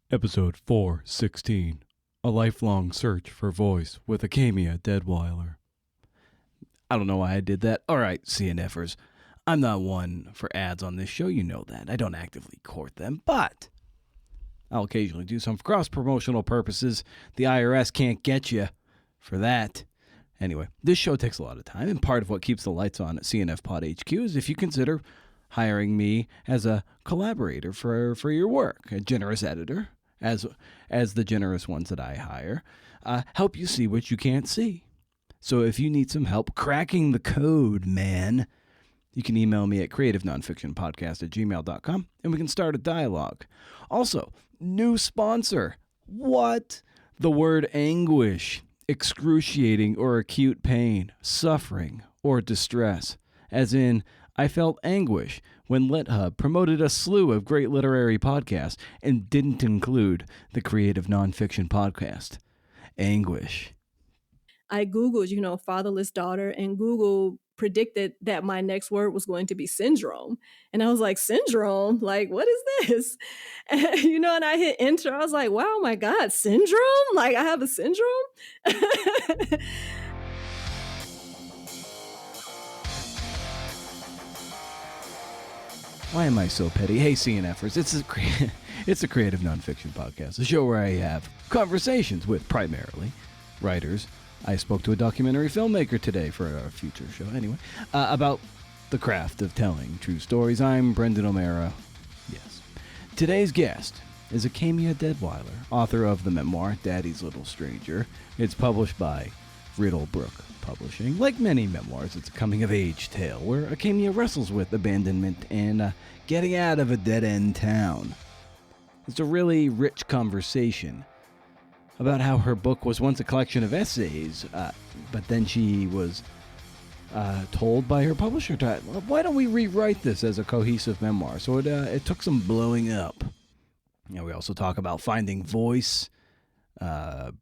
Episode 416, A Lifelong Search for Voice with Acamea Deadwiler. I don't know why I did that. All right, CNFers, I'm not one for ads on this show, you know that. I don't actively court them, but I'll occasionally do some for cross-promotional purposes. The IRS can't get you for that. Anyway, this show takes a lot of time, and part of what keeps the lights on at CNF Pod HQ is if you consider hiring me as a collaborator for your work, a generous editor, as the generous ones that I hire, help you see what you can't see. So if you need some help cracking the code, man, you can email me at creativenonfictionpodcast@gmail.com, and we can start a dialogue. Also, new sponsor. What? The word anguish, excruciating or acute pain, suffering, or distress, as in, I felt anguish when LitHub promoted a slew of great literary podcasts and didn't include the Creative Nonfiction Podcast. Anguish. I Googled, fatherless daughter, and Google predicted that my next word was going to be syndrome. And I was like, syndrome? Like, what is this? And I hit enter. I was like, wow, my God, syndrome? Like, I have a syndrome? Why am I so petty? Hey, CNFers, it's a Creative Nonfiction Podcast, a show where I have conversations with primarily writers. I spoke to a documentary filmmaker today for a future show, anyway, about the craft of telling true stories. I'm Brendan O'Mara. Yes. Today's guest is Acamea Deadwiler, author of the memoir Daddy's Little Stranger. It's published by Riddlebrook Publishing. Like many memoirs, it's a coming-of-age tale where Acamea wrestles with abandonment and getting out of a dead-end town. It's a really rich conversation about how her book was once a collection of essays, but then she was told by her publisher, why don't we rewrite this as a cohesive memoir? So it took some blowing up. We also talk about finding voice,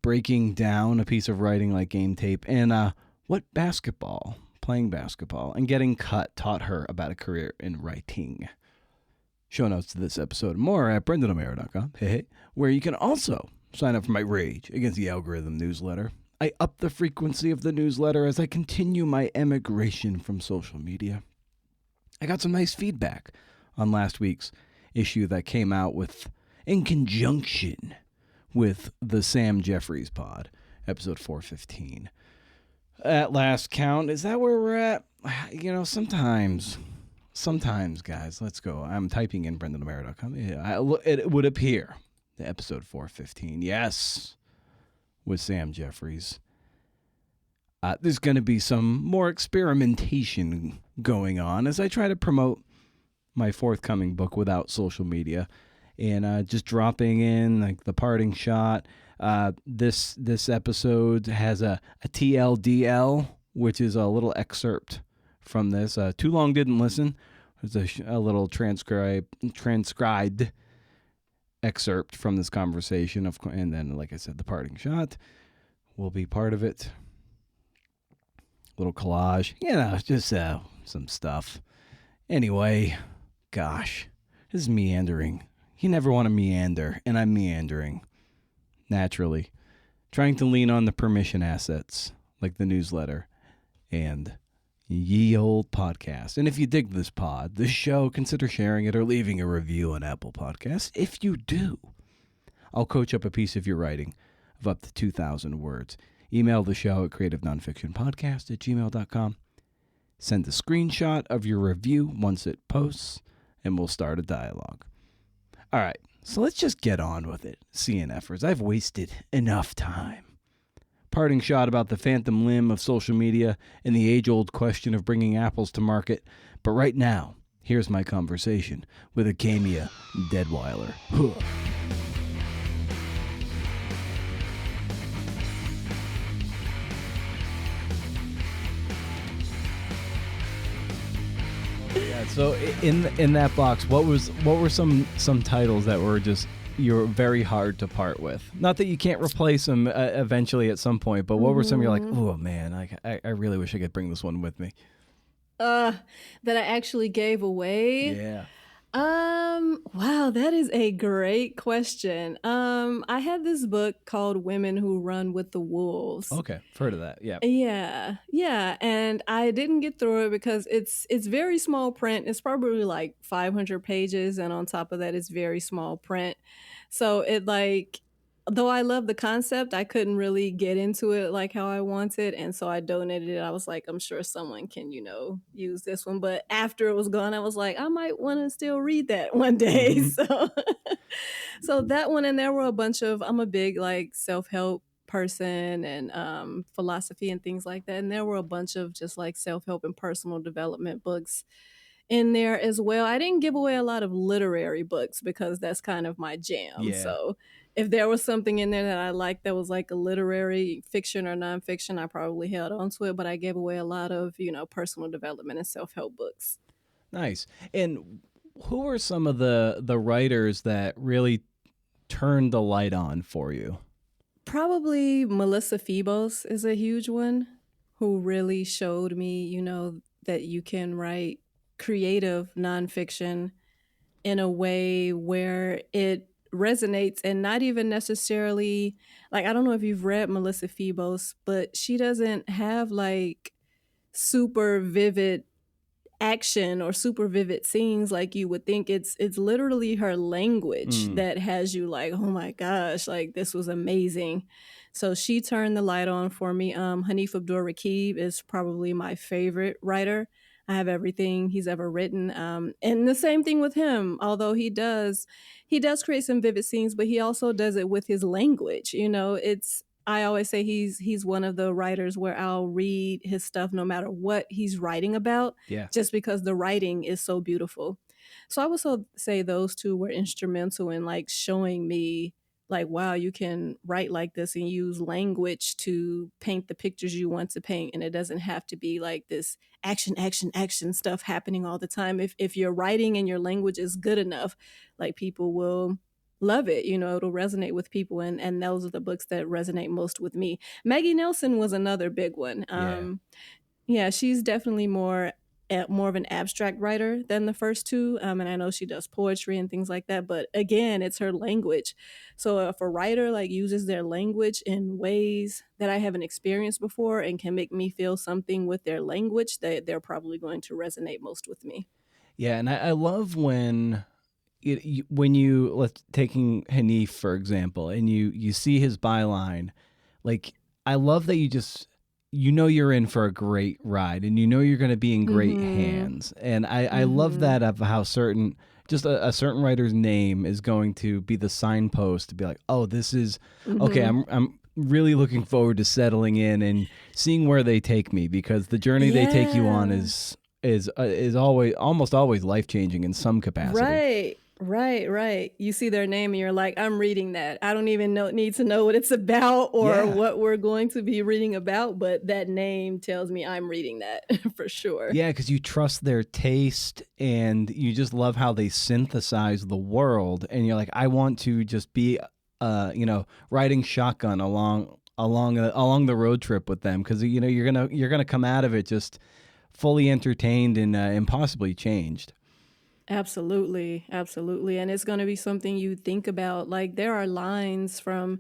breaking down a piece of writing like game tape, and what playing basketball, and getting cut taught her about a career in writing. Show notes to this episode and more at brendanomera.com, where you can also sign up for my Rage Against the Algorithm newsletter. I up the frequency of the newsletter as I continue my emigration from social media. I got some nice feedback on last week's issue that came out in conjunction with the Sam Jeffries pod, episode 415. At last count, is that where we're at? Sometimes, guys, let's go. I'm typing in brendanomera.com. It would appear the episode 415, yes, with Sam Jeffries. There's going to be some more experimentation going on as I try to promote my forthcoming book without social media, and just dropping in like the parting shot. This episode has a TLDL, which is a little excerpt from this. Too long didn't listen. There's a little transcribed excerpt from this conversation, and then, like I said, the parting shot will be part of it. Little collage, just some stuff. Anyway, gosh, this is meandering. You never want to meander, and I'm meandering. Naturally, trying to lean on the permission assets like the newsletter and ye old podcast. And if you dig this show, consider sharing it or leaving a review on Apple Podcasts. If you do, I'll coach up a piece of your writing of up to 2,000 words. Email the show at creativenonfictionpodcast@gmail.com. Send a screenshot of your review once it posts, and we'll start a dialogue. All right. So let's just get on with it, CNFers. I've wasted enough time. Parting shot about the phantom limb of social media and the age-old question of bringing apples to market. But right now, here's my conversation with Acamea Deadwiler. Yeah. So in that box, what were some titles that were just you're very hard to part with? Not that you can't replace them eventually at some point, but what were some you're like, oh man, I really wish I could bring this one with me? That I actually gave away. Yeah. Wow, that is a great question. I had this book called Women Who Run with the Wolves. Okay, I've heard of that. Yeah. Yeah, yeah, and I didn't get through it because it's very small print. It's probably like 500 pages, and on top of that, it's very small print. So it like, though I love the concept, I couldn't really get into it like how I wanted, and so I donated it. I was like, I'm sure someone can, use this one. But after it was gone, I was like, I might want to still read that one day. Hmm. So that one, and there were a bunch of, I'm a big like self-help person and philosophy and things like that. And there were a bunch of just like self-help and personal development books in there as well. I didn't give away a lot of literary books because that's kind of my jam. Yeah. So if there was something in there that I liked that was like a literary fiction or nonfiction, I probably held on to it. But I gave away a lot of, personal development and self-help books. Nice. And who are some of the writers that really turned the light on for you? Probably Melissa Phoebos is a huge one who really showed me, that you can write creative nonfiction in a way where it resonates and not even necessarily like, I don't know if you've read Melissa Phoebos, but she doesn't have like super vivid action or super vivid scenes like you would think. It's literally her language Mm, that has you like, oh my gosh, like this was amazing. So she turned the light on for me. Hanif Abdul Rakib is probably my favorite writer. I have everything he's ever written, and the same thing with him. Although he does create some vivid scenes, but he also does it with his language. It's, I always say he's one of the writers where I'll read his stuff no matter what he's writing about, yeah. just because the writing is so beautiful. So I would so say those two were instrumental in like showing me like, wow, you can write like this and use language to paint the pictures you want to paint, and it doesn't have to be like this action action action stuff happening all the time. If your writing and your language is good enough, like people will love it. It'll resonate with people, and those are the books that resonate most with me. Maggie Nelson was another big one. Yeah. Yeah, she's definitely more of an abstract writer than the first two. And I know she does poetry and things like that, but again, it's her language. So if a writer like uses their language in ways that I haven't experienced before and can make me feel something with their language, they're probably going to resonate most with me. Yeah, and I love when when you let's taking Hanif for example, and you see his byline, like I love that you're in for a great ride, and you're going to be in great Mm-hmm. hands, and I love Mm-hmm. that of how certain just a certain writer's name is going to be the signpost to be like, oh, this is okay. Mm-hmm. I'm really looking forward to settling in and seeing where they take me, because the journey they take you on Yeah. is always almost always life changing in some capacity. Right. Right, right. You see their name and you're like, I'm reading that. I don't even need to know what it's about or Yeah. what we're going to be reading about, but that name tells me I'm reading that for sure. Yeah, because you trust their taste and you just love how they synthesize the world, and you're like, I want to just be, riding shotgun along the road trip with them, because you're gonna come out of it just fully entertained and possibly changed. Absolutely, absolutely. And it's going to be something you think about. Like there are lines from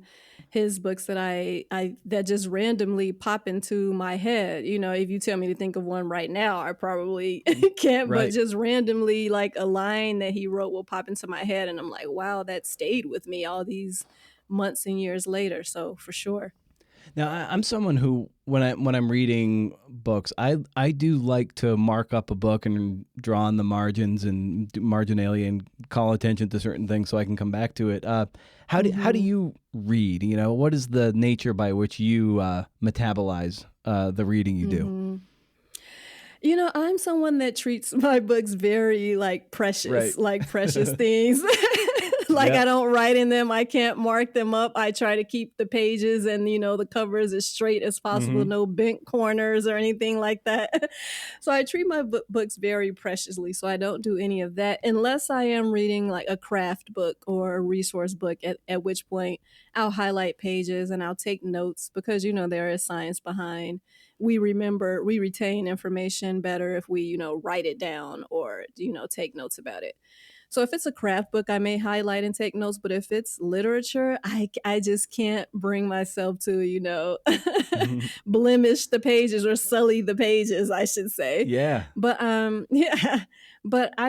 his books that I that just randomly pop into my head. If you tell me to think of one right now, I probably can't, but Right. just randomly like a line that he wrote will pop into my head and I'm like, wow, that stayed with me all these months and years later. So for sure. Now, I'm someone who, when I'm reading books, I do like to mark up a book and draw on the margins and do marginalia and call attention to certain things so I can come back to it. How do Mhm. you read? What is the nature by which you metabolize the reading you do? Mhm. I'm someone that treats my books very Right. like precious things. Like I Yep. don't write in them. I can't mark them up. I try to keep the pages and the covers as straight as possible, Hmm. no bent corners or anything like that. So I treat my books very preciously. So I don't do any of that unless I am reading like a craft book or a resource book, at which point I'll highlight pages and I'll take notes because there is science behind, we retain information better if we write it down or take notes about it. So if it's a craft book, I may highlight and take notes, but if it's literature, I just can't bring myself to, blemish the pages or sully the pages, I should say. Yeah. But yeah, but I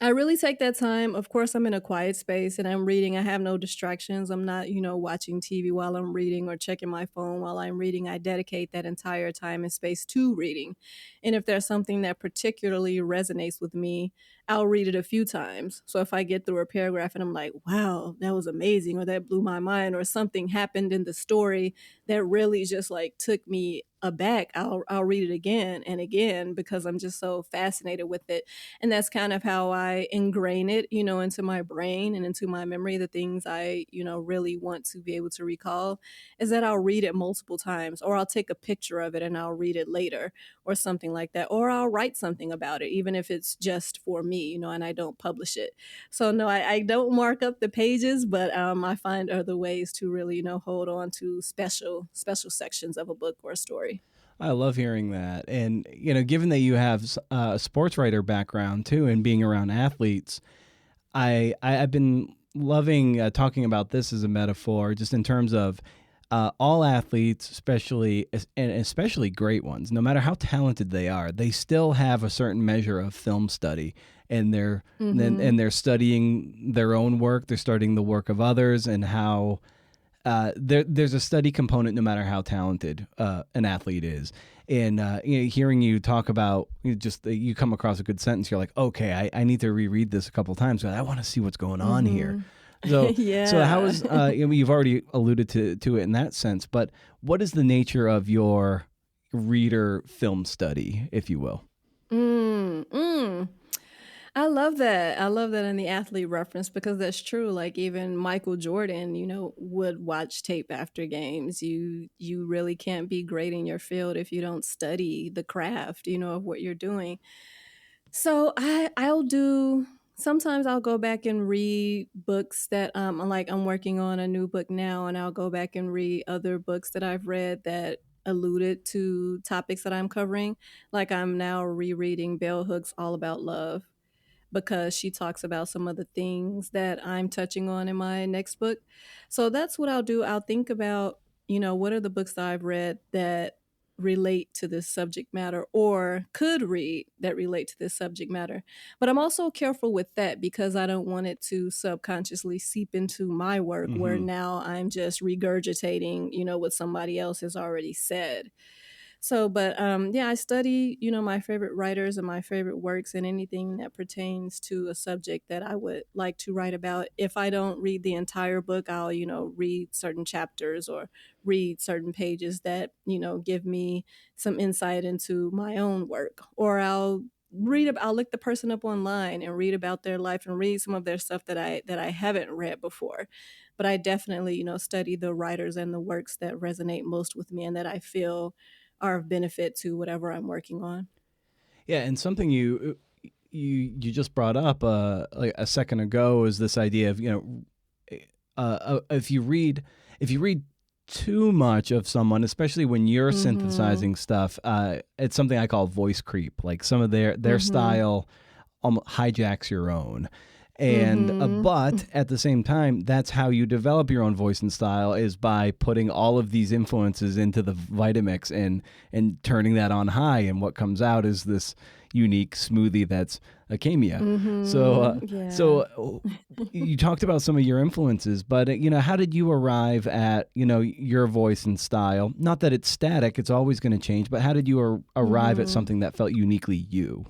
really take that time. Of course, I'm in a quiet space and I'm reading. I have no distractions. I'm not, watching TV while I'm reading or checking my phone while I'm reading. I dedicate that entire time and space to reading. And if there's something that particularly resonates with me, I'll read it a few times. So if I get through a paragraph and I'm like, wow, that was amazing, or that blew my mind, or something happened in the story that really just like took me aback, I'll read it again and again because I'm just so fascinated with it. And that's kind of how I ingrain it, into my brain and into my memory. The things I, really want to be able to recall is that I'll read it multiple times, or I'll take a picture of it and I'll read it later, or something like that, or I'll write something about it, even if it's just for me, and I don't publish it. So no, I don't mark up the pages, but I find other ways to really, hold on to special sections of a book or a story. I love hearing that. And, given that you have a sports writer background too, and being around athletes, I've been loving talking about this as a metaphor, just in terms of all athletes, especially great ones, no matter how talented they are, they still have a certain measure of film study, and they're studying their own work, they're studying the work of others, and how there's a study component no matter how talented an athlete is. And hearing you talk about you come across a good sentence, you're like, okay, I need to reread this a couple times because I want to see what's going on here. So, Yeah. so how is you've already alluded to it in that sense, but what is the nature of your reader film study, if you will? Mm, mm. I love that. I love that in the athlete reference because that's true. Like even Michael Jordan, would watch tape after games. You really can't be great in your field if you don't study the craft, of what you're doing. So I'll do sometimes I'll go back and read books that like I'm working on a new book now, and I'll go back and read other books that I've read that alluded to topics that I'm covering. Like I'm now rereading Bell Hooks All About Love because she talks about some of the things that I'm touching on in my next book. So that's what I'll do. I'll think about, what are the books that I've read that relate to this subject matter or could read that relate to this subject matter. But I'm also careful with that because I don't want it to subconsciously seep into my work where Mm-hmm. now I'm just regurgitating, what somebody else has already said. So, but yeah, I study, my favorite writers and my favorite works and anything that pertains to a subject that I would like to write about. If I don't read the entire book, I'll, read certain chapters or read certain pages that, give me some insight into my own work. Or I'll look the person up online and read about their life and read some of their stuff that I haven't read before. But I definitely, study the writers and the works that resonate most with me and that I feel are of benefit to whatever I'm working on. Yeah, and something you just brought up like a second ago is this idea of if you read too much of someone, especially when you're Mhm. synthesizing stuff, it's something I call voice creep. Like some of their Mhm. style hijacks your own. And Mhm. but at the same time, that's how you develop your own voice and style, is by putting all of these influences into the Vitamix and turning that on high, and what comes out is this unique smoothie that's Acamea. So Mhm. Yeah. you talked about some of your influences, but how did you arrive at your voice and style? Not that it's static; it's always going to change. But how did you arrive at Mhm. something that felt uniquely you?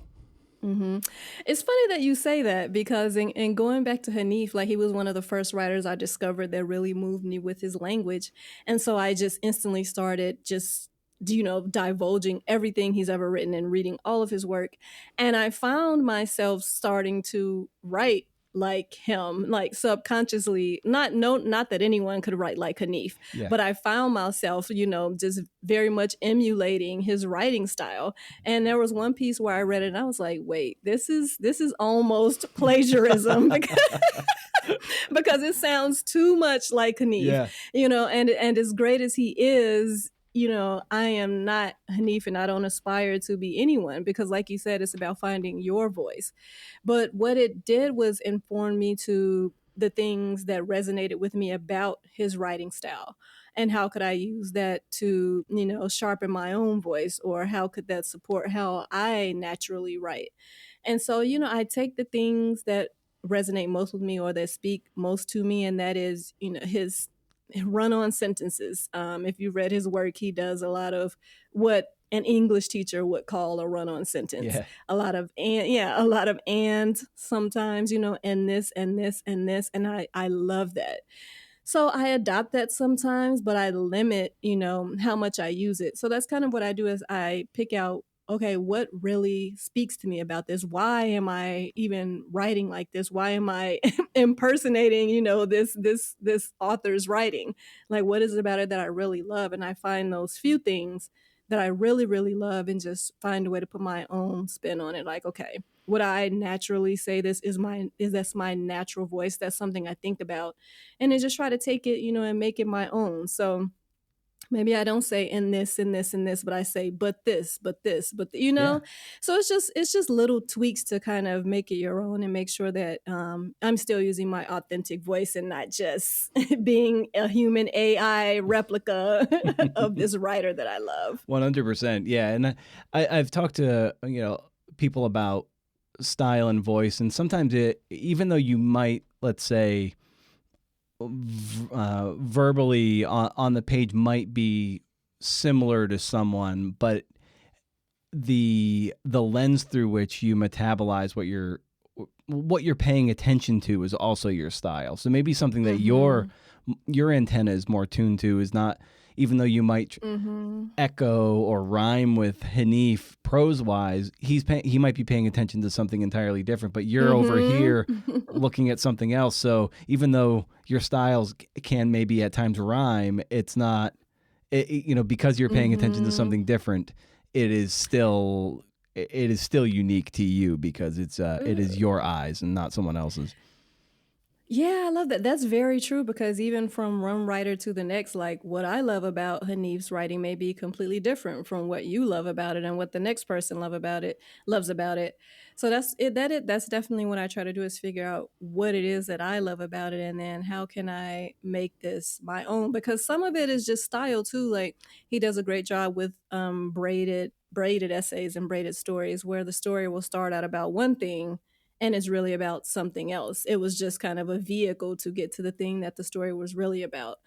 Mhm. It's funny that you say that because in going back to Hanif, like he was one of the first writers I discovered that really moved me with his language. And so I just instantly started just divulging everything he's ever written and reading all of his work. And I found myself starting to write like him, like subconsciously, not that anyone could write like Hanif, Yeah. but I found myself, just very much emulating his writing style. And there was one piece where I read it and I was like, wait, this is almost plagiarism because it sounds too much like Hanif, Yeah. and as great as he is, I am not Hanif and I don't aspire to be anyone because, like you said, it's about finding your voice. But what it did was inform me to the things that resonated with me about his writing style. And how could I use that to, sharpen my own voice, or how could that support how I naturally write? And so, I take the things that resonate most with me or that speak most to me, and that is, his run on sentences. If you read his work, he does a lot of what an English teacher would call a run on sentence. Yeah. A lot of and yeah, a lot of and sometimes, and this and this and this. And I love that. So I adopt that sometimes, but I limit, how much I use it. So that's kind of what I do is I pick out, okay, what really speaks to me about this? Why am I even writing like this? Why am I impersonating, this author's writing? Like what is it about it that I really love? And I find those few things that I really, really love and just find a way to put my own spin on it. Like, okay, would I naturally say this is that's my natural voice? That's something I think about and then just try to take it, and make it my own. So maybe I don't say in this and this and this, but I say but this, but this, Yeah. So it's just little tweaks to kind of make it your own and make sure that I'm still using my authentic voice and not just being a human AI replica of this writer that I love. 100%. Yeah. And I've talked to, people about style and voice, and sometimes even though you might, let's say, verbally on the page might be similar to someone, but the lens through which you metabolize what you're paying attention to is also your style. So maybe something that Mhm. your antenna is more tuned to is not, even though you might Mhm. echo or rhyme with Hanif prose wise, he might be paying attention to something entirely different, but you're over Mhm. here looking at something else. So even though your styles can maybe at times rhyme, it's not, because you're paying attention to Mhm. something different, it is still unique to you because it is your eyes and not someone else's. Yeah, I love that. That's very true because even from one writer to the next, like what I love about Hanif's writing may be completely different from what you love about it and what the next person loves about it. So that's definitely what I try to do is figure out what it is that I love about it and then how can I make this my own, because some of it is just style too. Like he does a great job with braided essays and braided stories where the story will start out about one thing and it's really about something else. It was just kind of a vehicle to get to the thing that the story was really about.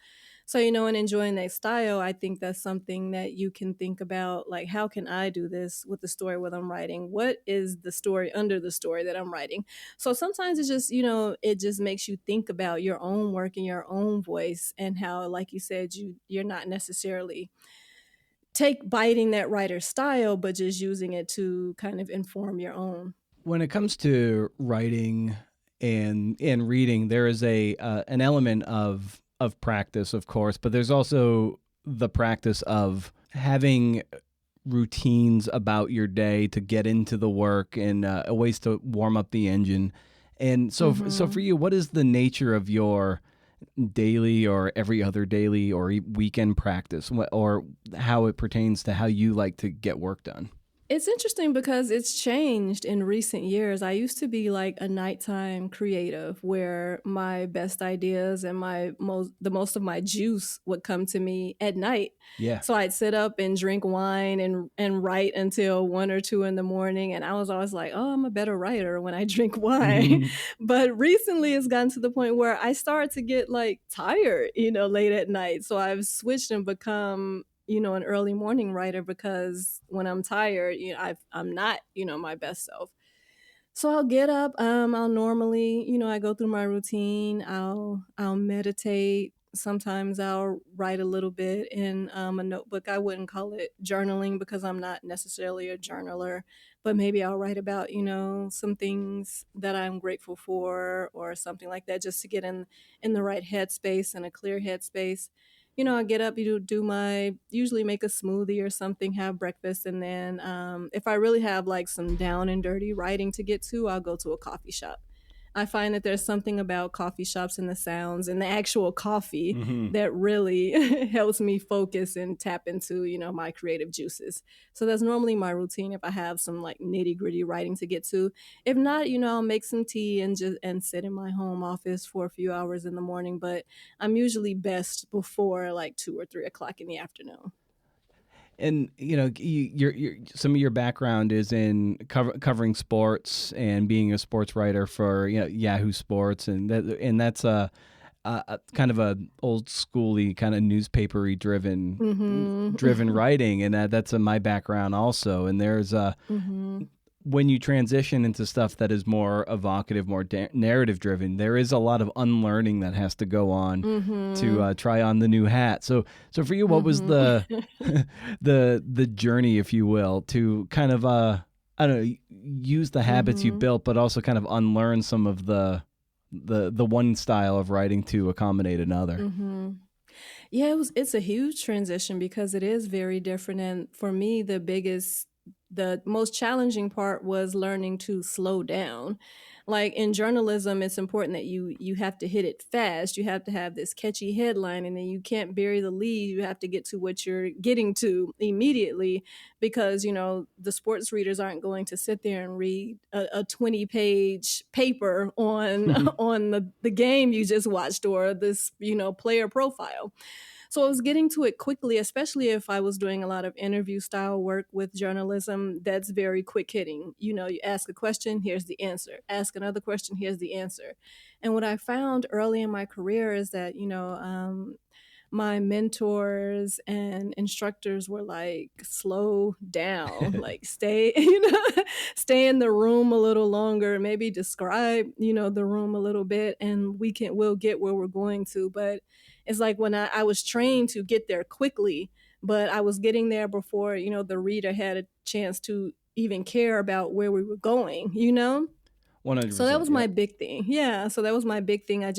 So, and enjoying that style, I think that's something that you can think about like, how can I do this with the story what I'm writing? What is the story under the story that I'm writing? So sometimes it's just, it just makes you think about your own work and your own voice and how, like you said, you're not necessarily take biting that writer's style, but just using it to kind of inform your own. When it comes to writing and reading, there is a an element of practice, of course, but there's also the practice of having routines about your day to get into the work and ways to warm up the engine. And so for Mhm. you, what is the nature of your daily or every other daily or weekend practice, or how it pertains to how you like to get work done? It's interesting because it's changed in recent years. I used to be like a nighttime creative where my best ideas and the most of my juice would come to me at night. Yeah. So I'd sit up and drink wine and write until 1 or 2 in the morning. And I was always like, oh, I'm a better writer when I drink wine. But recently it's gotten to the point where I start to get like tired, late at night. So I've switched and become an early morning writer because when I'm tired, I'm not, my best self. So I'll get up. I'll normally, I go through my routine. I'll meditate. Sometimes I'll write a little bit in a notebook. I wouldn't call it journaling because I'm not necessarily a journaler, but maybe I'll write about some things that I'm grateful for or something like that, just to get in the right headspace and a clear headspace. I get up, do my usually make a smoothie or something, have breakfast, and then if I really have like some down and dirty writing to get to, I'll go to a coffee shop. I find that there's something about coffee shops and the sounds and the actual coffee Hmm. that really helps me focus and tap into, my creative juices. So that's normally my routine if I have some like nitty-gritty writing to get to. If not, I'll make some tea and just and sit in my home office for a few hours in the morning, but I'm usually best before like 2 or 3 o'clock in the afternoon. And some of your background is in covering sports and being a sports writer for Yahoo Sports, and that's a kind of a old schooly kind of newspapery driven Mhm. writing, and that's my background also. And there's Mhm. when you transition into stuff that is more evocative, more narrative driven, there is a lot of unlearning that has to go on to Mhm. try on the new hat. So for you, what was Mhm. the the journey, if you will, to kind of I don't know, use the habits you Mhm. built, but also kind of unlearn some of the one style of writing to accommodate another. Mhm. Yeah, it's a huge transition because it is very different, and for me, the most challenging part was learning to slow down. Like in journalism, it's important that you have to hit it fast. You have to have this catchy headline, and then you can't bury the lead. You have to get to what you're getting to immediately because, the sports readers aren't going to sit there and read a 20-page paper on on the game you just watched or this, player profile. So I was getting to it quickly, especially if I was doing a lot of interview style work with journalism that's very quick hitting. You ask a question, here's the answer. Ask another question, here's the answer. And what I found early in my career is that, my mentors and instructors were like, slow down, like stay, stay in the room a little longer, maybe describe, the room a little bit, and we'll get where we're going to. But it's like when I was trained to get there quickly, but I was getting there before, the reader had a chance to even care about where we were going. So that 100%. was my Yep. big thing. Yeah, so that was my big thing. I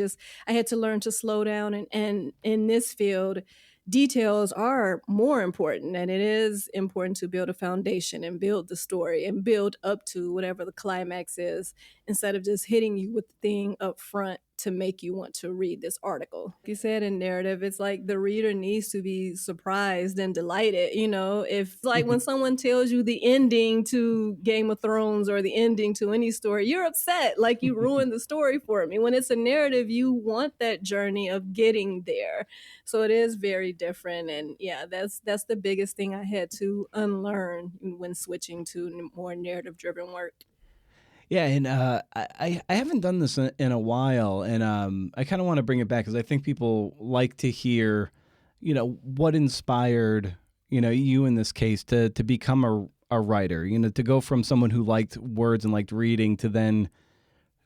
had to learn to slow down, and in this field, details are more important, and it is important to build a foundation and build the story and build up to whatever the climax is instead of just hitting you with the thing up front to make you want to read this article. Like you said, in narrative, it's like the reader needs to be surprised and delighted. If like when someone tells you the ending to Game of Thrones or the ending to any story, you're upset, like you ruined the story for me. When it's a narrative, you want that journey of getting there. So it is very different. And yeah, that's the biggest thing I had to unlearn when switching to more narrative driven work. Yeah, and I haven't done this in a while, and I kind of want to bring it back because I think people like to hear, what inspired, you in this case to become a writer, to go from someone who liked words and liked reading to then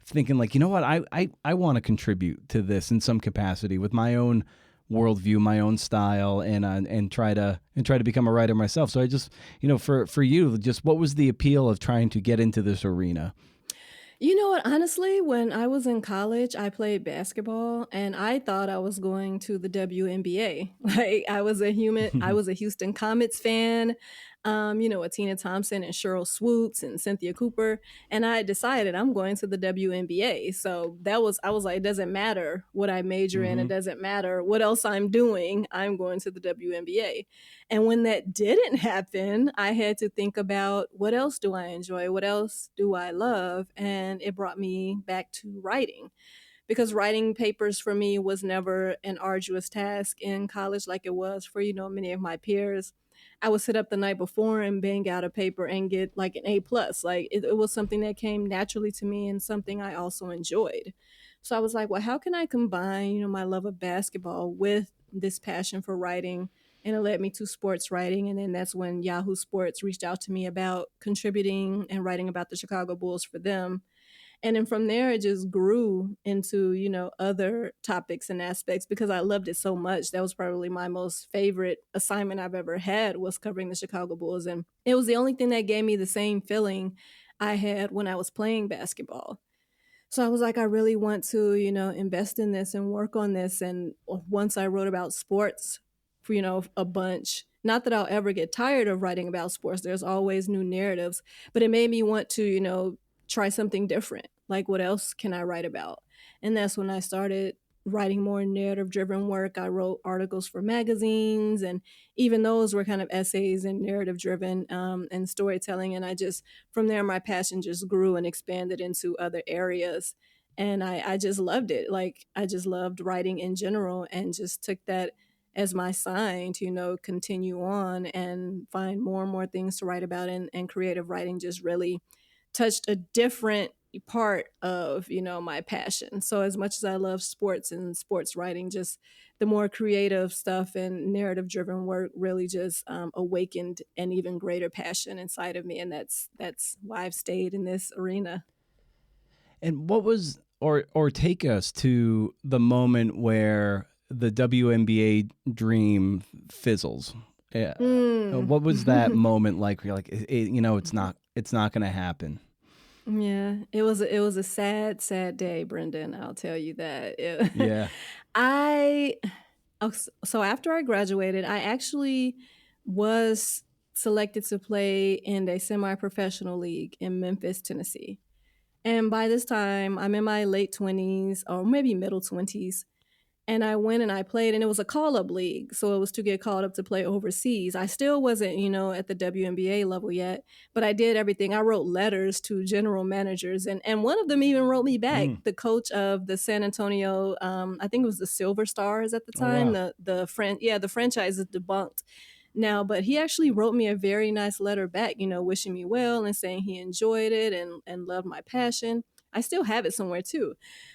thinking like, what, I want to contribute to this in some capacity with my own worldview, my own style, and try to become a writer myself. So I just, for you, just what was the appeal of trying to get into this arena? You know what? Honestly, when I was in college, I played basketball and I thought I was going to the WNBA. Like I was a Houston Comets fan, with Tina Thompson and Cheryl Swoops and Cynthia Cooper. And I decided I'm going to the WNBA. So I was like, it doesn't matter what I major in, it Hmm. doesn't matter what else I'm doing, I'm going to the WNBA. And when that didn't happen, I had to think about what else do I enjoy? What else do I love? And it brought me back to writing because writing papers for me was never an arduous task in college like it was for, many of my peers. I would sit up the night before and bang out a paper and get like an A plus. Like it was something that came naturally to me and something I also enjoyed. So I was like, well, how can I combine, my love of basketball with this passion for writing? And it led me to sports writing. And then that's when Yahoo Sports reached out to me about contributing and writing about the Chicago Bulls for them. And then from there, it just grew into, other topics and aspects because I loved it so much. That was probably my most favorite assignment I've ever had was covering the Chicago Bulls. And it was the only thing that gave me the same feeling I had when I was playing basketball. So I was like, I really want to, invest in this and work on this. And once I wrote about sports, for, a bunch, not that I'll ever get tired of writing about sports, there's always new narratives, but it made me want to, try something different. Like, what else can I write about? And that's when I started writing more narrative driven work. I wrote articles for magazines, and even those were kind of essays and narrative driven, and storytelling. And I just, from there, my passion just grew and expanded into other areas. And I just loved it. Like, I just loved writing in general and just took that as my sign to, continue on and find more and more things to write about. And creative writing just really touched a different part of, my passion. So as much as I love sports and sports writing, just the more creative stuff and narrative driven work really just awakened an even greater passion inside of me. And that's why I've stayed in this arena. And what was, or take us to the moment where the WNBA dream fizzles. Yeah. What was that Mm. moment like? Where you're like, it's not going to happen. Yeah, it was a sad, sad day, Brendan. I'll tell you that. Yeah. I so after I graduated, I actually was selected to play in a semi-professional league in Memphis, Tennessee. And by this time, I'm in my late 20s or maybe middle 20s. And I went and I played, and it was a call up league. So it was to get called up to play overseas. I still wasn't, at the WNBA level yet, but I did everything. I wrote letters to general managers, and one of them even wrote me back. Mm. The coach of the San Antonio, I think it was the Silver Stars at the Oh, time. wow. The franchise is debunked now, but he actually wrote me a very nice letter back, wishing me well and saying he enjoyed it and loved my passion. I still have it somewhere too.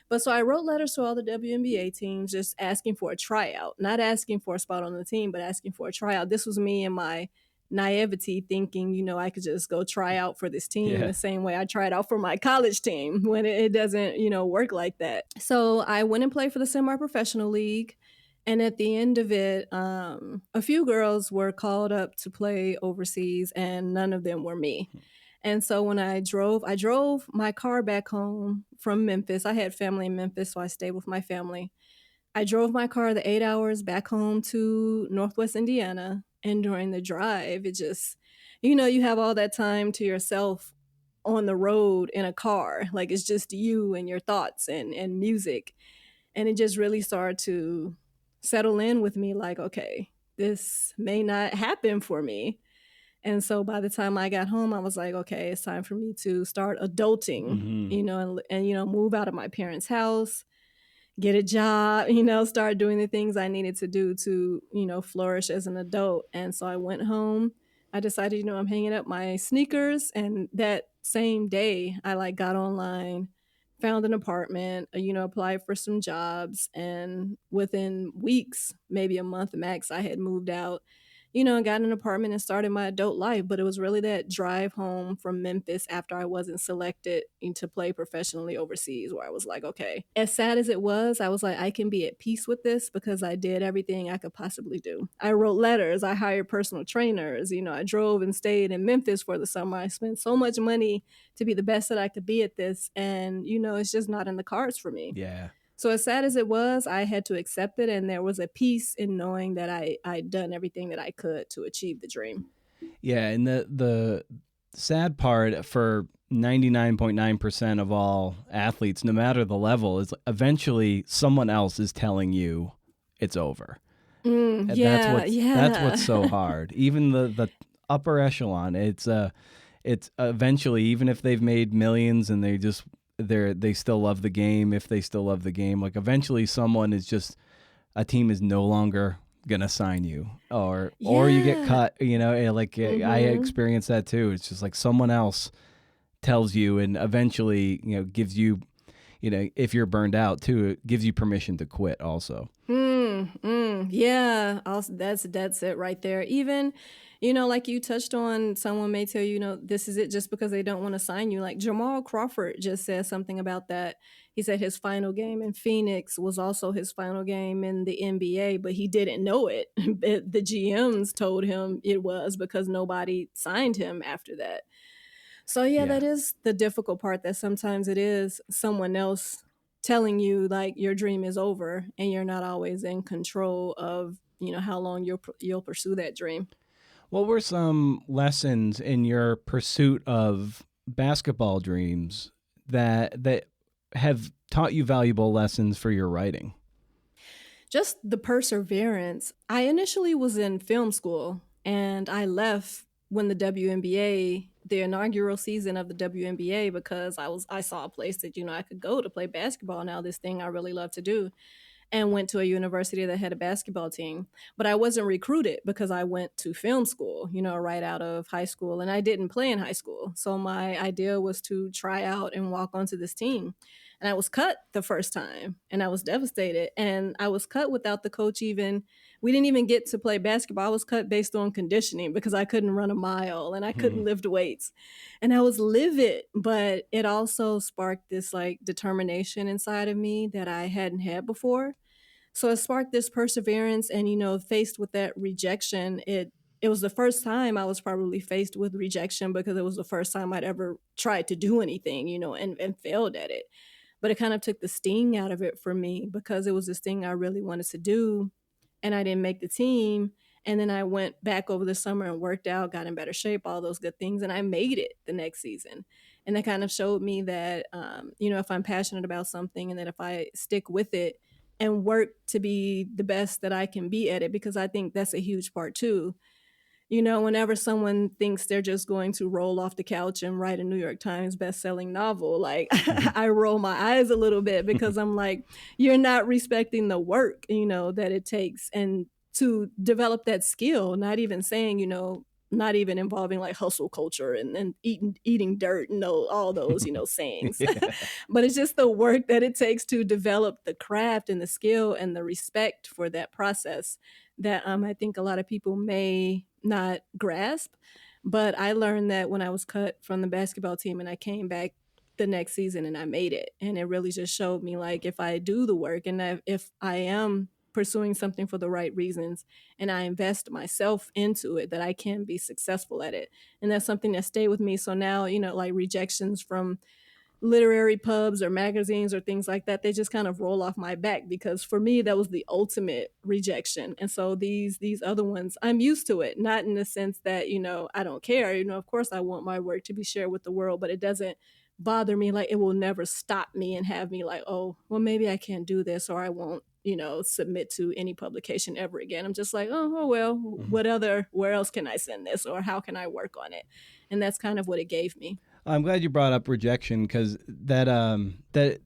But so I wrote letters to all the WNBA teams just asking for a tryout, not asking for a spot on the team, but asking for a tryout. This was me and my naivety thinking, I could just go try out for this team Yeah. the same way I tried out for my college team when it doesn't, work like that. So I went and played for the semi-professional league. And at the end of it, a few girls were called up to play overseas, and none of them were me. And so when I drove my car back home from Memphis. I had family in Memphis, so I stayed with my family. I drove my car the 8 hours back home to Northwest Indiana. And during the drive, it just, you have all that time to yourself on the road in a car. Like, it's just you and your thoughts and music. And it just really started to settle in with me like, okay, this may not happen for me. And so by the time I got home, I was like, okay, it's time for me to start adulting, Mm-hmm. and move out of my parents' house, get a job, start doing the things I needed to do to, flourish as an adult. And so I went home. I decided, I'm hanging up my sneakers. And that same day, I like got online, found an apartment, applied for some jobs. And within weeks, maybe a month max, I had moved out, and got an apartment and started my adult life. But it was really that drive home from Memphis after I wasn't selected to play professionally overseas where I was like, okay, as sad as it was, I was like, I can be at peace with this because I did everything I could possibly do. I wrote letters, I hired personal trainers, I drove and stayed in Memphis for the summer. I spent so much money to be the best that I could be at this. And, it's just not in the cards for me. Yeah. So as sad as it was, I had to accept it, and there was a peace in knowing that I'd done everything that I could to achieve the dream. Yeah, and the sad part for 99.9% of all athletes, no matter the level, is eventually someone else is telling you it's over. And Yeah, that's what's yeah. so hard. Even the upper echelon, it's eventually, even if they've made millions and they still love the game, if they still love the game, like eventually someone is just, a team is no longer gonna sign you, or you get Yeah. cut, I Mhm. experienced that too. It's just like someone else tells you, and eventually, gives you, if you're burned out too, it gives you permission to quit also. Yeah. Also, that's it right there. Even, like you touched on, someone may tell you, this is it just because they don't want to sign you. Like Jamal Crawford just said something about that. He said his final game in Phoenix was also his final game in the NBA, but he didn't know it. The GMs told him it was because nobody signed him after that. So yeah, Yeah. that is the difficult part, that sometimes it is someone else telling you like your dream is over, and you're not always in control of, how long you'll pursue that dream. What were some lessons in your pursuit of basketball dreams that have taught you valuable lessons for your writing? Just the perseverance. I initially was in film school and I left when the WNBA, the inaugural season of the WNBA, because I saw a place that I could go to play basketball now, this thing I really love to do, and went to a university that had a basketball team. But I wasn't recruited because I went to film school, right out of high school, and I didn't play in high school. So my idea was to try out and walk onto this team. And I was cut the first time and I was devastated. And I was cut without the coach even, we didn't even get to play basketball. I was cut based on conditioning because I couldn't run a mile and I couldn't lift weights. And I was livid, but it also sparked this like determination inside of me that I hadn't had before. So it sparked this perseverance, and faced with that rejection, it was the first time I was probably faced with rejection because it was the first time I'd ever tried to do anything, and failed at it. But it kind of took the sting out of it for me because it was this thing I really wanted to do and I didn't make the team. And then I went back over the summer and worked out, got in better shape, all those good things, and I made it the next season. And that kind of showed me that, if I'm passionate about something and that if I stick with it and work to be the best that I can be at it, because I think that's a huge part too. Whenever someone thinks they're just going to roll off the couch and write a New York Times best-selling novel, like I roll my eyes a little bit because I'm like, you're not respecting the work, that it takes and to develop that skill, not even saying, not even involving like hustle culture and eating dirt, all those, sayings. Yeah. But it's just the work that it takes to develop the craft and the skill and the respect for that process that I think a lot of people may not grasp. But I learned that when I was cut from the basketball team and I came back the next season and I made it. And it really just showed me like if I do the work and if I am pursuing something for the right reasons and I invest myself into it, that I can be successful at it. And that's something that stayed with me. So now, like rejections from literary pubs or magazines or things like that, they just kind of roll off my back because for me that was the ultimate rejection. And so these other ones, I'm used to it, not in the sense that I don't care. Of course I want my work to be shared with the world, but it doesn't bother me. Like it will never stop me and have me like, oh well, maybe I can't do this or I won't submit to any publication ever again. I'm just like, oh well, where else can I send this or how can I work on it? And that's kind of what it gave me. I'm glad you brought up rejection because that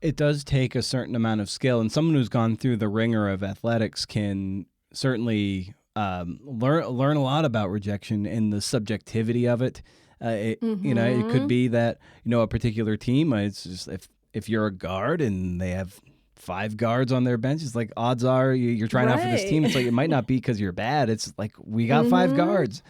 it does take a certain amount of skill, and someone who's gone through the ringer of athletics can certainly learn a lot about rejection and the subjectivity of it. It could be that a particular team. It's just if you're a guard and they have 5 guards on their bench, it's like odds are you're trying out for this team. It's like it might not be because you're bad. It's like we got 5 guards,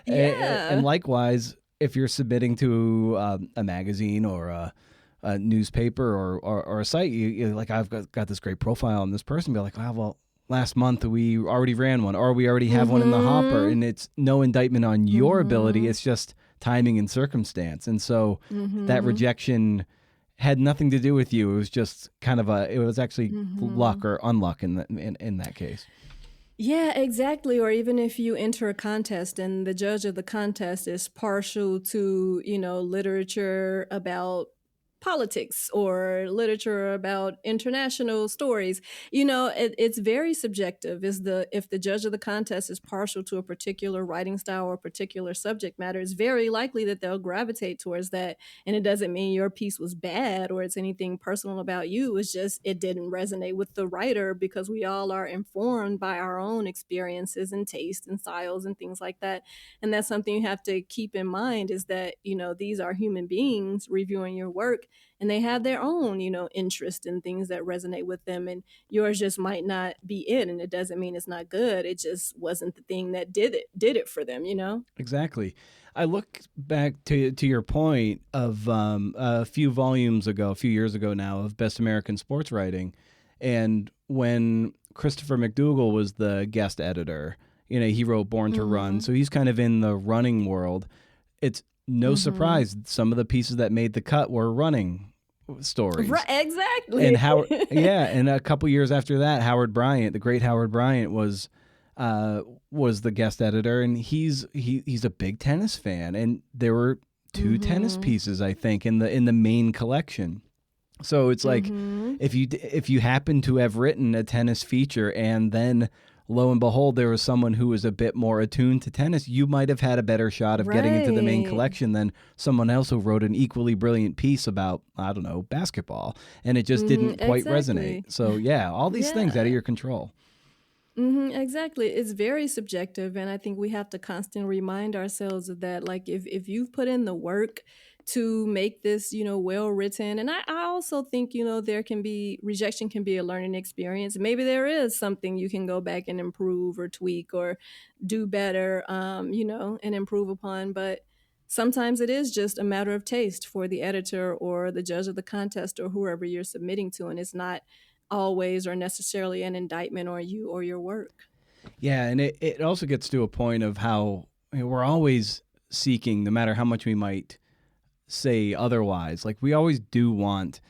and likewise. If you're submitting to a magazine or a newspaper or a site, you're like, I've got this great profile on this person. Be like, oh, well, last month we already ran one, or we already have one in the hopper, and it's no indictment on your ability. It's just timing and circumstance. And so that rejection had nothing to do with you. It was just kind of it was actually luck or unluck in that case. Yeah, exactly. Or even if you enter a contest and the judge of the contest is partial to, literature about politics or literature about international stories, it's very subjective. If the judge of the contest is partial to a particular writing style or a particular subject matter, it's very likely that they'll gravitate towards that. And it doesn't mean your piece was bad or it's anything personal about you. It's just it didn't resonate with the writer because we all are informed by our own experiences and taste and styles and things like that. And that's something you have to keep in mind is that, these are human beings reviewing your work. And they have their own, interest in things that resonate with them. And yours just might not be it. And it doesn't mean it's not good. It just wasn't the thing that did it for them, Exactly. I look back to your point of a few years ago now, of Best American Sports Writing. And when Christopher McDougall was the guest editor, he wrote Born to Run. So he's kind of in the running world. It's no surprise some of the pieces that made the cut were running stories. Right, exactly. And and a couple years after that, the great Howard Bryant was the guest editor, and he's a big tennis fan, and there were 2 tennis pieces, I think, in the main collection. So it's like Mhm. if you happen to have written a tennis feature and then lo and behold there was someone who was a bit more attuned to tennis, you might have had a better shot of getting into the main Right. collection than someone else who wrote an equally brilliant piece about, I don't know, basketball, and it just didn't quite resonate. Exactly. So yeah, all these things out of Yeah. your control. Exactly. It's very subjective, and I think we have to constantly remind ourselves of that. Like, if you've put in the work to make this, well written, and I also think, there can be rejection can be a learning experience. Maybe there is something you can go back and improve or tweak or do better, and improve upon. But sometimes it is just a matter of taste for the editor or the judge of the contest or whoever you're submitting to, and it's not always or necessarily an indictment on you or your work. Yeah, and it also gets to a point of how we're always seeking, no matter how much we might say otherwise, like we always do want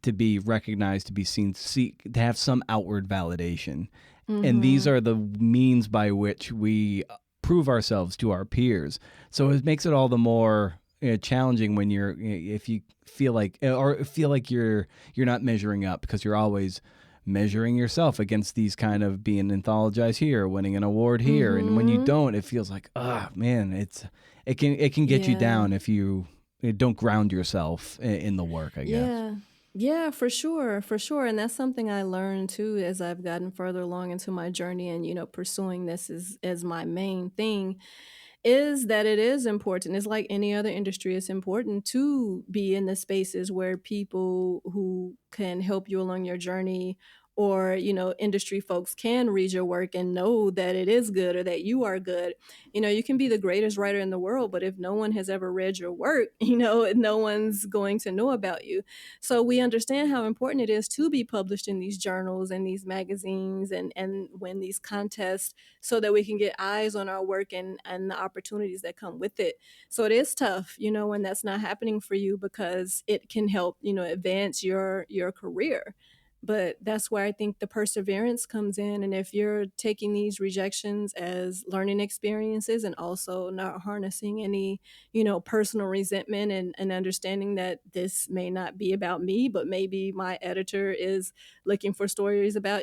to be recognized, to be seen, to have some outward validation. And these Mhm. are the means by which we prove ourselves to our peers. So it makes it all the more challenging when if you feel like you're not measuring up, because you're always measuring yourself against these kind of being anthologized here, winning an award here, and when you Mhm. don't, it feels like, man, it can get you Yeah. down if you don't ground yourself in the work, I guess. Yeah. Yeah, for sure, for sure, and that's something I learned too as I've gotten further along into my journey and, pursuing this as my main thing. Is that it is important. It's like any other industry. It's important to be in the spaces where people who can help you along your journey or, industry folks can read your work and know that it is good or that you are good. You can be the greatest writer in the world, but if no one has ever read your work, no one's going to know about you. So we understand how important it is to be published in these journals and these magazines and win these contests so that we can get eyes on our work and the opportunities that come with it. So it is tough, when that's not happening for you because it can help, advance your career. But that's where I think the perseverance comes in. And if you're taking these rejections as learning experiences and also not harnessing any, personal resentment and understanding that this may not be about me, but maybe my editor is looking for stories about,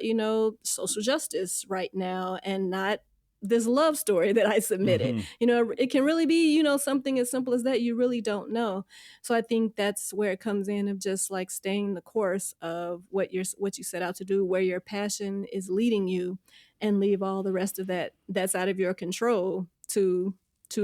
social justice right now and not this love story that I submitted. Hmm. It can really be, something as simple as that. You really don't know. So I think that's where it comes in of just like staying the course of what you set out to do, where your passion is leading you, and leave all the rest of that that's out of your control to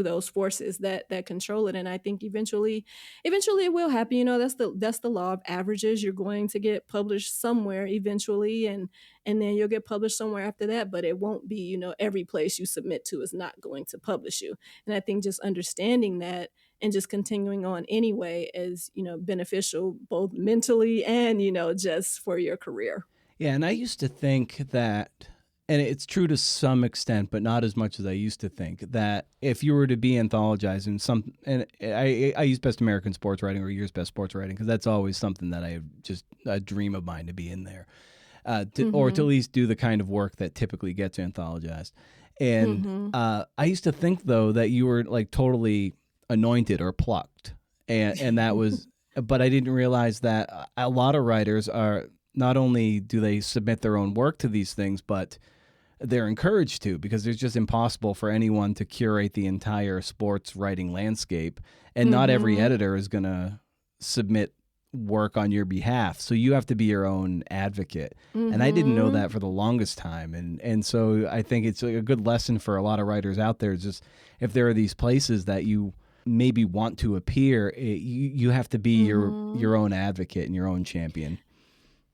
those forces that control it. And I think eventually it will happen. That's the law of averages. You're going to get published somewhere eventually, and then you'll get published somewhere after that, but it won't be, every place you submit to is not going to publish you. And I think just understanding that and just continuing on anyway is, beneficial both mentally and, just for your career. Yeah, and I used to think that, and it's true to some extent, but not as much as I used to think, that if you were to be anthologized in some, and I use Best American Sports Writing or Year's Best Sports Writing because that's always something that I just a dream of mine to be in there, or to at Mhm. least do the kind of work that typically gets anthologized. And Mhm. I used to think though that you were like totally anointed or plucked, and that was, but I didn't realize that a lot of writers are, not only do they submit their own work to these things, but they're encouraged to, because it's just impossible for anyone to curate the entire sports writing landscape, and not every Mhm. editor is going to submit work on your behalf. So you have to be your own advocate. And I didn't know Mhm. that for the longest time. And so I think it's a good lesson for a lot of writers out there. Is just, if there are these places that you maybe want to appear, you have to be your Mhm. own advocate and your own champion.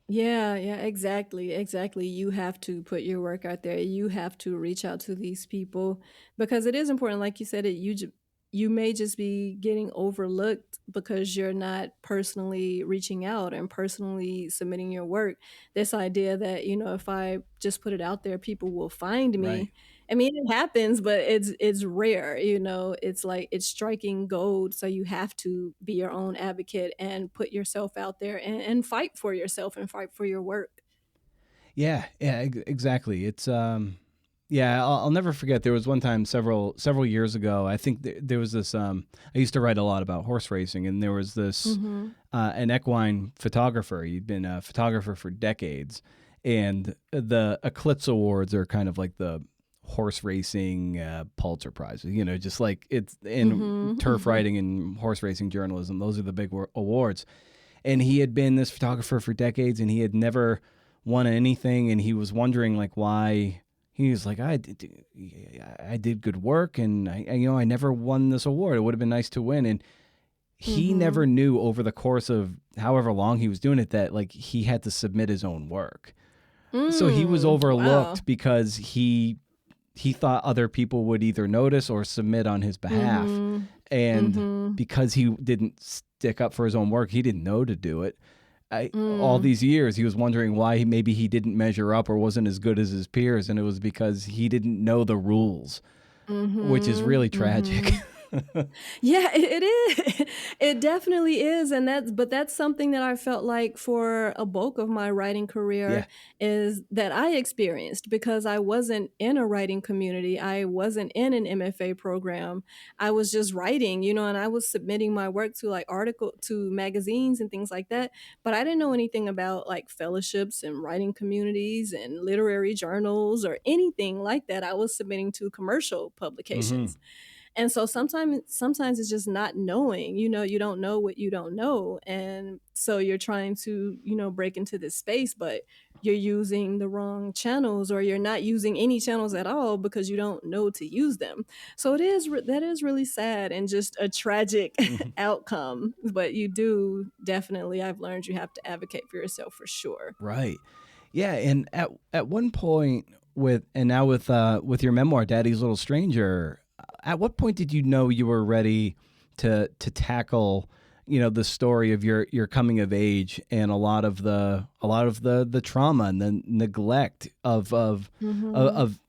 Yeah, yeah, exactly, exactly. You have to put your work out there. You have to reach out to these people because it is important. Like you said, you may just be getting overlooked because you're not personally reaching out and personally submitting your work. This idea that, if I just put it out there, people will find Right. me. I mean, it happens, but it's rare, It's like it's striking gold, so you have to be your own advocate and put yourself out there and fight for yourself and fight for your work. Yeah, yeah, exactly. It's Yeah, I'll never forget. There was one time several years ago. I think there was this. I used to write a lot about horse racing, and there was this Mm-hmm. an equine photographer. He'd been a photographer for decades, and the Eclipse Awards are kind of like the horse racing Pulitzer Prize. You know, just like it's in Mm-hmm. turf Mm-hmm. riding and horse racing journalism. Those are the big awards. And he had been this photographer for decades, and he had never won anything, and he was wondering like why. He was like, I did good work, and I never won this award. It would have been nice to win. And he Mm-hmm. never knew over the course of however long he was doing it that like he had to submit his own work. So he was Wow. overlooked because he thought other people would either notice or submit on his behalf. Mm-hmm. And Mm-hmm. because he didn't stick up for his own work, he didn't know to do it. All Mm. these years, he was wondering why maybe he didn't measure up or wasn't as good as his peers. And it was because he didn't know the rules, which is Mm-hmm. really tragic. Mm-hmm. Yeah, it is. It definitely is, and that's something that I felt like for a bulk of my writing Yeah. career is that I experienced because I wasn't in a writing community. I wasn't in an MFA program. I was just writing, and I was submitting my work to like article to magazines and things like that, but I didn't know anything about like fellowships and writing communities and literary journals or anything like that. I was submitting to commercial Hmm. publications. And so sometimes it's just not knowing, you don't know what you don't know. And so you're trying to, break into this space, but you're using the wrong channels or you're not using any channels at all because you don't know to use them. So that is really sad and just a tragic Hmm. outcome, but you do definitely I've learned you have to advocate for yourself for sure. Right. Yeah. And at one point and now with your memoir, Daddy's Little Stranger, at what point did you know you were ready to tackle, the story of your coming of age and a lot of the trauma and the neglect Mhm. of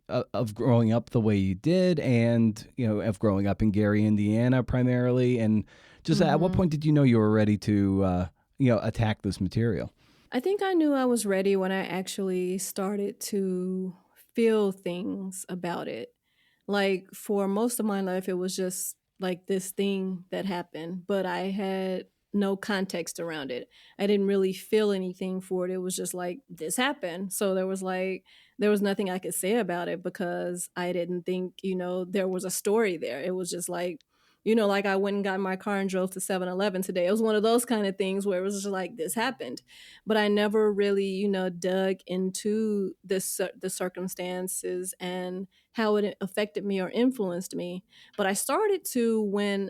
of growing up the way you did, and of growing up in Gary, Indiana, primarily, and just at what Mhm. point did you know you were ready to attack this material? I think I knew I was ready when I actually started to feel things about it. Like for most of my life, it was just like this thing that happened, but I had no context around it. I didn't really feel anything for it. It was just like this happened. So there was nothing I could say about it because I didn't think, there was a story there. It was just like, like I went and got in my car and drove to 7-Eleven today. It was one of those kind of things where it was just like this happened. But I never really, dug into the circumstances and how it affected me or influenced me. But I started to when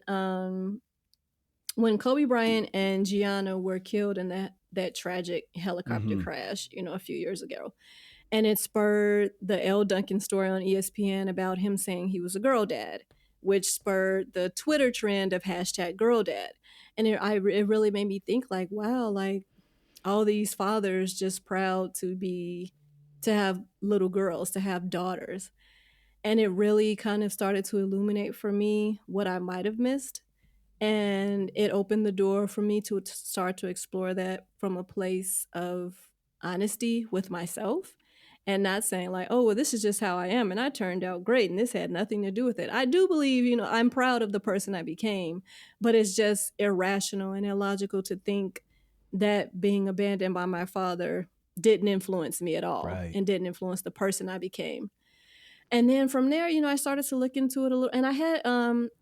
Kobe Bryant and Gianna were killed in that tragic helicopter Hmm. crash, a few years ago. And it spurred the L. Duncan story on ESPN about him saying he was a girl dad, which spurred the Twitter trend of hashtag girl dad. And it really made me think like, wow, like all these fathers just proud to have little girls, to have daughters. And it really kind of started to illuminate for me what I might have missed. And it opened the door for me to start to explore that from a place of honesty with myself and not saying like, oh, well, this is just how I am and I turned out great and this had nothing to do with it. I do believe, I'm proud of the person I became, but it's just irrational and illogical to think that being abandoned by my father didn't influence me at all Right. and didn't influence the person I became. And then from there, I started to look into it a little, and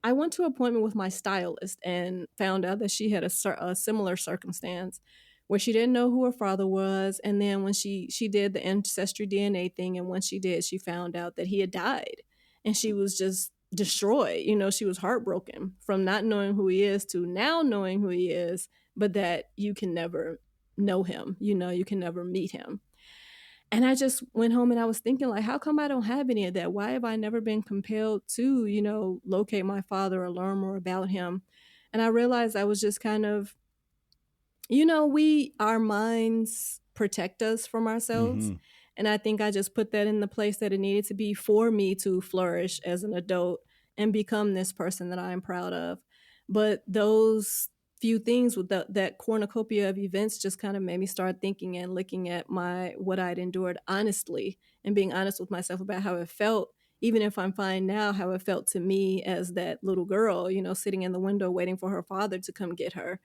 I went to an appointment with my stylist and found out that she had a similar circumstance where she didn't know who her father was, and then when she did the ancestry DNA thing, and when she did, she found out that he had died, and she was just destroyed. She was heartbroken from not knowing who he is to now knowing who he is, but that you can never know him. You can never meet him. And I just went home and I was thinking, like, how come I don't have any of that? Why have I never been compelled to, locate my father or learn more about him? And I realized I was just kind of, our minds protect us from ourselves. Hmm. And I think I just put that in the place that it needed to be for me to flourish as an adult and become this person that I am proud of. But those few things with that cornucopia of events just kind of made me start thinking and looking at my what I'd endured honestly and being honest with myself about how it felt, even if I'm fine now, how it felt to me as that little girl, sitting in the window waiting for her father to come get her.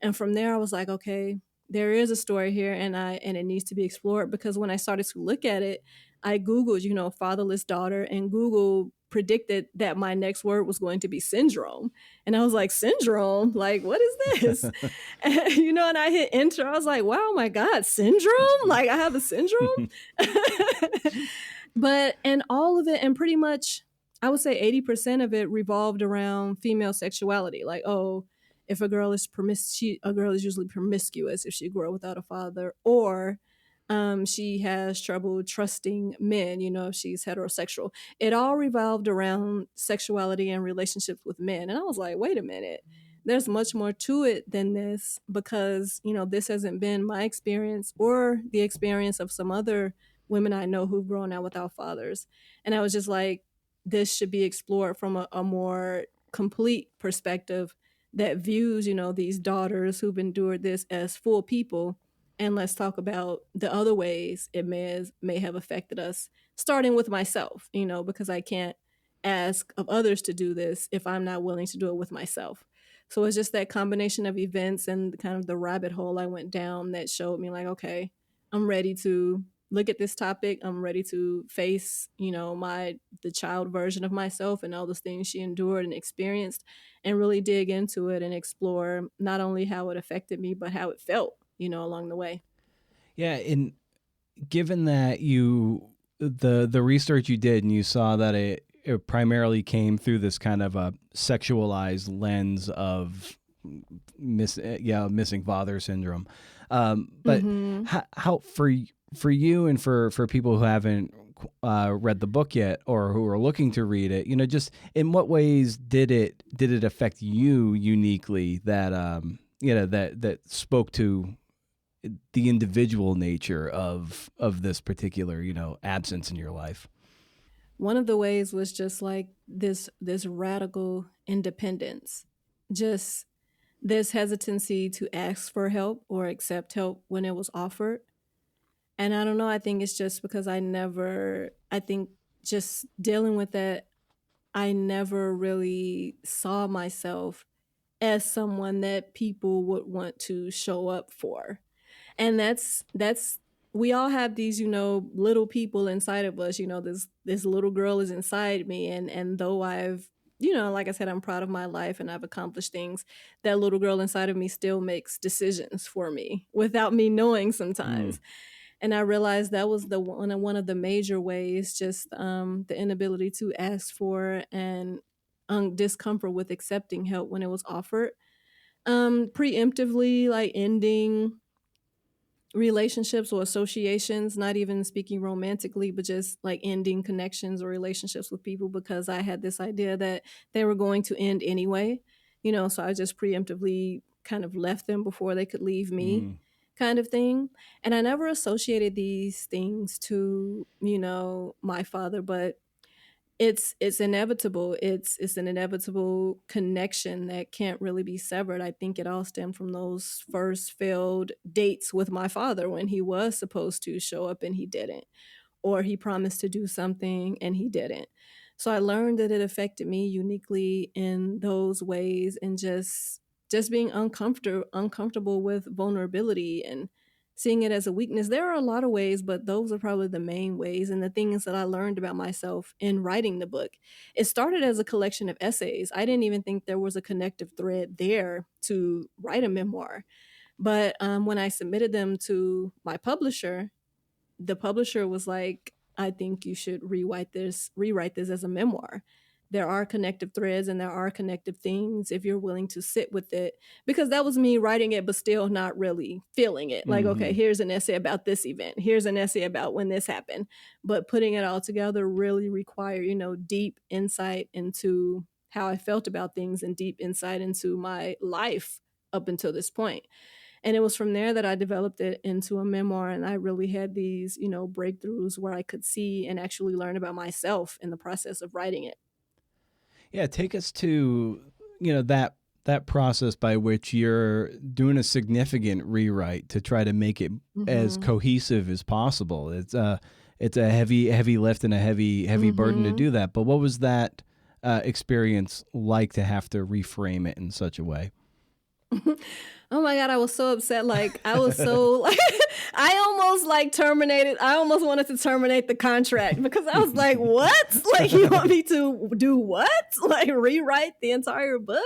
And from there I was like, okay, there is a story here, and it needs to be explored. Because when I started to look at it, I googled, fatherless daughter, and Google predicted that my next word was going to be syndrome. And I was like, syndrome? Like, what is this? And I hit enter. I was like, wow, my God, syndrome? Like, I have a syndrome? But and all of it, and pretty much I would say 80% of it revolved around female sexuality. Like, oh, if a girl is a girl is usually promiscuous if she grew up without a father, or she has trouble trusting men, if she's heterosexual. It all revolved around sexuality and relationships with men. And I was like, wait a minute, there's much more to it than this, because, this hasn't been my experience or the experience of some other women I know who've grown out without fathers. And I was just like, this should be explored from a more complete perspective that views, these daughters who've endured this as full people. And let's talk about the other ways it may have affected us, starting with myself, because I can't ask of others to do this if I'm not willing to do it with myself. So it's just that combination of events and kind of the rabbit hole I went down that showed me, like, okay, I'm ready to look at this topic. I'm ready to face, the child version of myself and all those things she endured and experienced, and really dig into it and explore not only how it affected me, but how it felt, along the way. Yeah, and given that the research you did and you saw that it primarily came through this kind of a sexualized lens of missing father syndrome, but Mm-hmm. how for you and for people who haven't read the book yet or who are looking to read it, just in what ways did it affect you uniquely that that spoke to the individual nature of this particular absence in your life? One of the ways was just like this radical independence, just this hesitancy to ask for help or accept help when it was offered. And I don't know, I think it's just because I think just dealing with that, I never really saw myself as someone that people would want to show up for. And that's we all have these, little people inside of us. This little girl is inside me, and though I've, like I said, I'm proud of my life and I've accomplished things, that little girl inside of me still makes decisions for me without me knowing Mm. sometimes. And I realized that was the one of the major ways, just the inability to ask for, and discomfort with accepting help when it was offered, preemptively, like ending relationships or associations, not even speaking romantically, but just like ending connections or relationships with people because I had this idea that they were going to end anyway. So I just preemptively kind of left them before they could leave me, Mm. kind of thing. And I never associated these things to, my father, but it's inevitable. It's an inevitable connection that can't really be severed. I think it all stemmed from those first failed dates with my father, when he was supposed to show up and he didn't, or he promised to do something and he didn't. So I learned that it affected me uniquely in those ways, and just being uncomfortable with vulnerability and seeing it as a weakness. There are a lot of ways, but those are probably the main ways, and the things that I learned about myself in writing the book. It started as a collection of essays. I didn't even think there was a connective thread there to write a memoir. But when I submitted them to my publisher, the publisher was like, I think you should rewrite this as a memoir. There are connective threads and there are connective themes if you're willing to sit with it. Because that was me writing it, but still not really feeling it. Like, okay, Hmm. here's an essay about this event. Here's an essay about when this happened. But putting it all together really required, deep insight into how I felt about things and deep insight into my life up until this point. And it was from there that I developed it into a memoir. And I really had these, breakthroughs where I could see and actually learn about myself in the process of writing it. Yeah, take us to that that process by which you're doing a significant rewrite to try to make it as cohesive as possible. It's a heavy lift and a heavy burden to do that. But what was that experience like to have to reframe it in such a way? Oh my God, I was so upset. Like, I was so, like, I almost like terminated. I almost wanted to terminate the contract because I was like, what? Like, you want me to do what? Like, rewrite the entire book?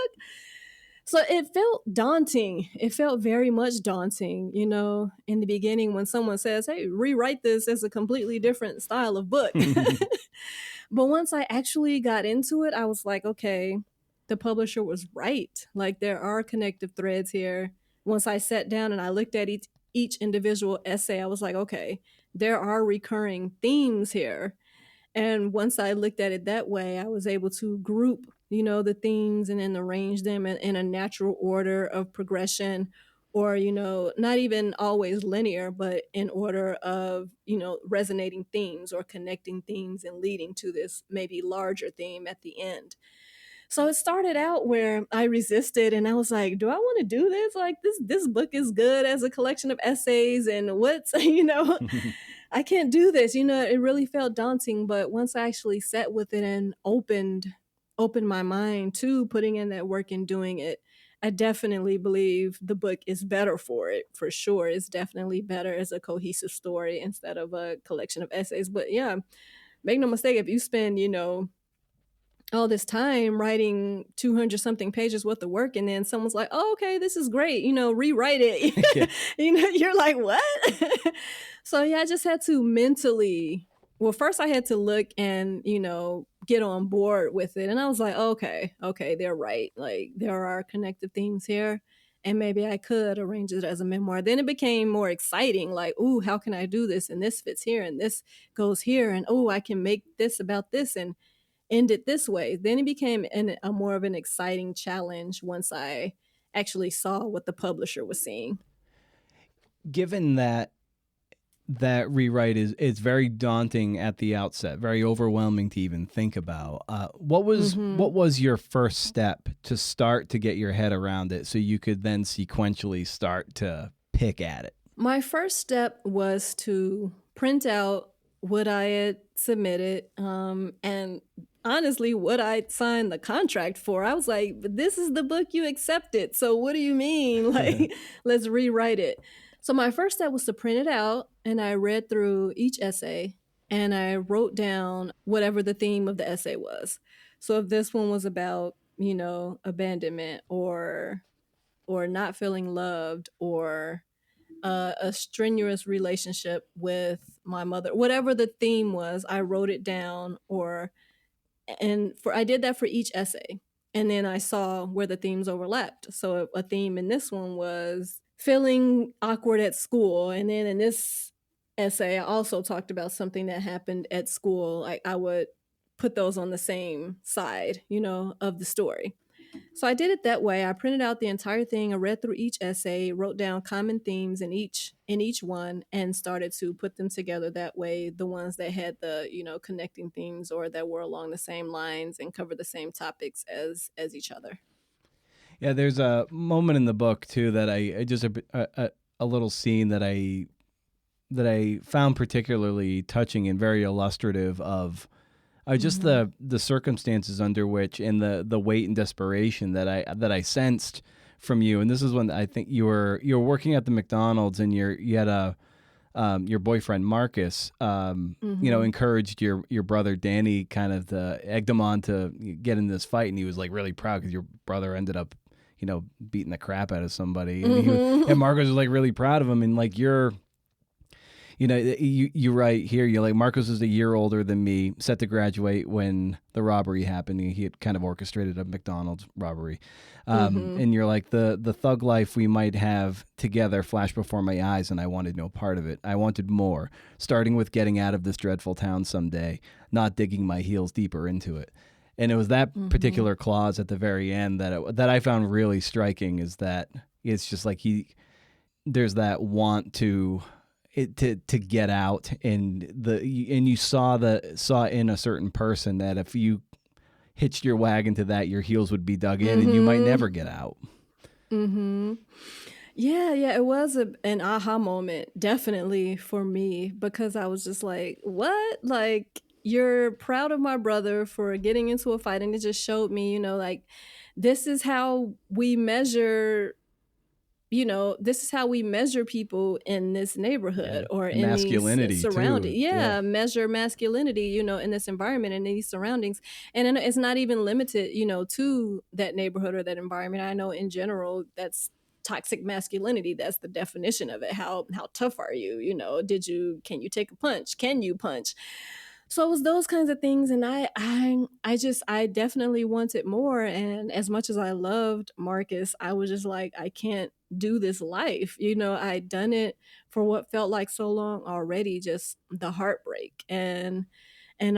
So it felt daunting. It felt very much daunting, in the beginning when someone says, hey, rewrite this as a completely different style of book. But once I actually got into it, I was like, okay, the publisher was right. Like, there are connective threads here. Once I sat down and I looked at each individual essay, I was like, okay, there are recurring themes here. And once I looked at it that way, I was able to group, the themes and then arrange them in a natural order of progression, or, not even always linear, but in order of, resonating themes or connecting themes and leading to this maybe larger theme at the end. So it started out where I resisted and I was like, do I want to do this? Like, this book is good as a collection of essays, and what's, I can't do this. It really felt daunting, but once I actually sat with it and opened my mind to putting in that work and doing it, I definitely believe the book is better for it, for sure. It's definitely better as a cohesive story instead of a collection of essays. But yeah, make no mistake, if you spend, all this time writing 200 something pages worth of work, and then someone's like, oh, okay, this is great, rewrite it. Yeah. You're like, what? So yeah, I just had to mentally, well, first I had to look and, get on board with it. And I was like, okay, they're right. Like, there are connective themes here, and maybe I could arrange it as a memoir. Then it became more exciting. Like, ooh, how can I do this? And this fits here and this goes here. And oh, I can make this about this and end it this way. Then it became a more of an exciting challenge once I actually saw what the publisher was seeing. Given that rewrite is very daunting at the outset, very overwhelming to even think about, what was your first step to start to get your head around it so you could then sequentially start to pick at it? My first step was to print out what I had submitted, and honestly, what I signed the contract for. I was like, but this is the book you accepted. So what do you mean? Like, let's rewrite it. So my first step was to print it out, and I read through each essay and I wrote down whatever the theme of the essay was. So if this one was about, abandonment or not feeling loved, or a strenuous relationship with my mother, whatever the theme was, I wrote it down, I did that for each essay. And then I saw where the themes overlapped. So a theme in this one was feeling awkward at school. And then in this essay, I also talked about something that happened at school. I would put those on the same side, of the story. So I did it that way. I printed out the entire thing. I read through each essay, wrote down common themes in each one, and started to put them together that way. The ones that had the, connecting themes or that were along the same lines and covered the same topics as each other. Yeah, there's a moment in the book too that I just a little scene that I found particularly touching and very illustrative of just the circumstances under which, and the weight and desperation that I sensed from you. And this is when I think you were working at the McDonald's, and you had your boyfriend Marcus, encouraged your brother Danny, kind of egged him on to get in this fight, and he was like really proud because your brother ended up, beating the crap out of somebody, and and Marcus was like really proud of him, and like you write here, you're like, Marcos was a year older than me, set to graduate when the robbery happened. He had kind of orchestrated a McDonald's robbery. And you're like, the thug life we might have together flashed before my eyes, and I wanted no part of it. I wanted more, starting with getting out of this dreadful town someday, not digging my heels deeper into it. And it was that particular clause at the very end that I found really striking, is that it's just like there's that want to get out, and you saw in a certain person that if you hitched your wagon to that, your heels would be dug in and you might Mm-hmm. never get out. Mm-hmm. Yeah, it was an aha moment, definitely for me, because I was just like, what? Like, you're proud of my brother for getting into a fight, and it just showed me, like, this is how we measure this is how we measure people in this Yeah. neighborhood or in these Masculinity surroundings. too. Yeah. Yeah, measure masculinity, in this environment and in these surroundings. And then it's not even limited, to that neighborhood or that environment. I know in general that's toxic masculinity. That's the definition of it. How tough are you? Can you take a punch? Can you punch? So it was those kinds of things, and I definitely wanted more. And as much as I loved Marcus, I was just like, I can't do this life. I'd done it for what felt like so long already, just the heartbreak and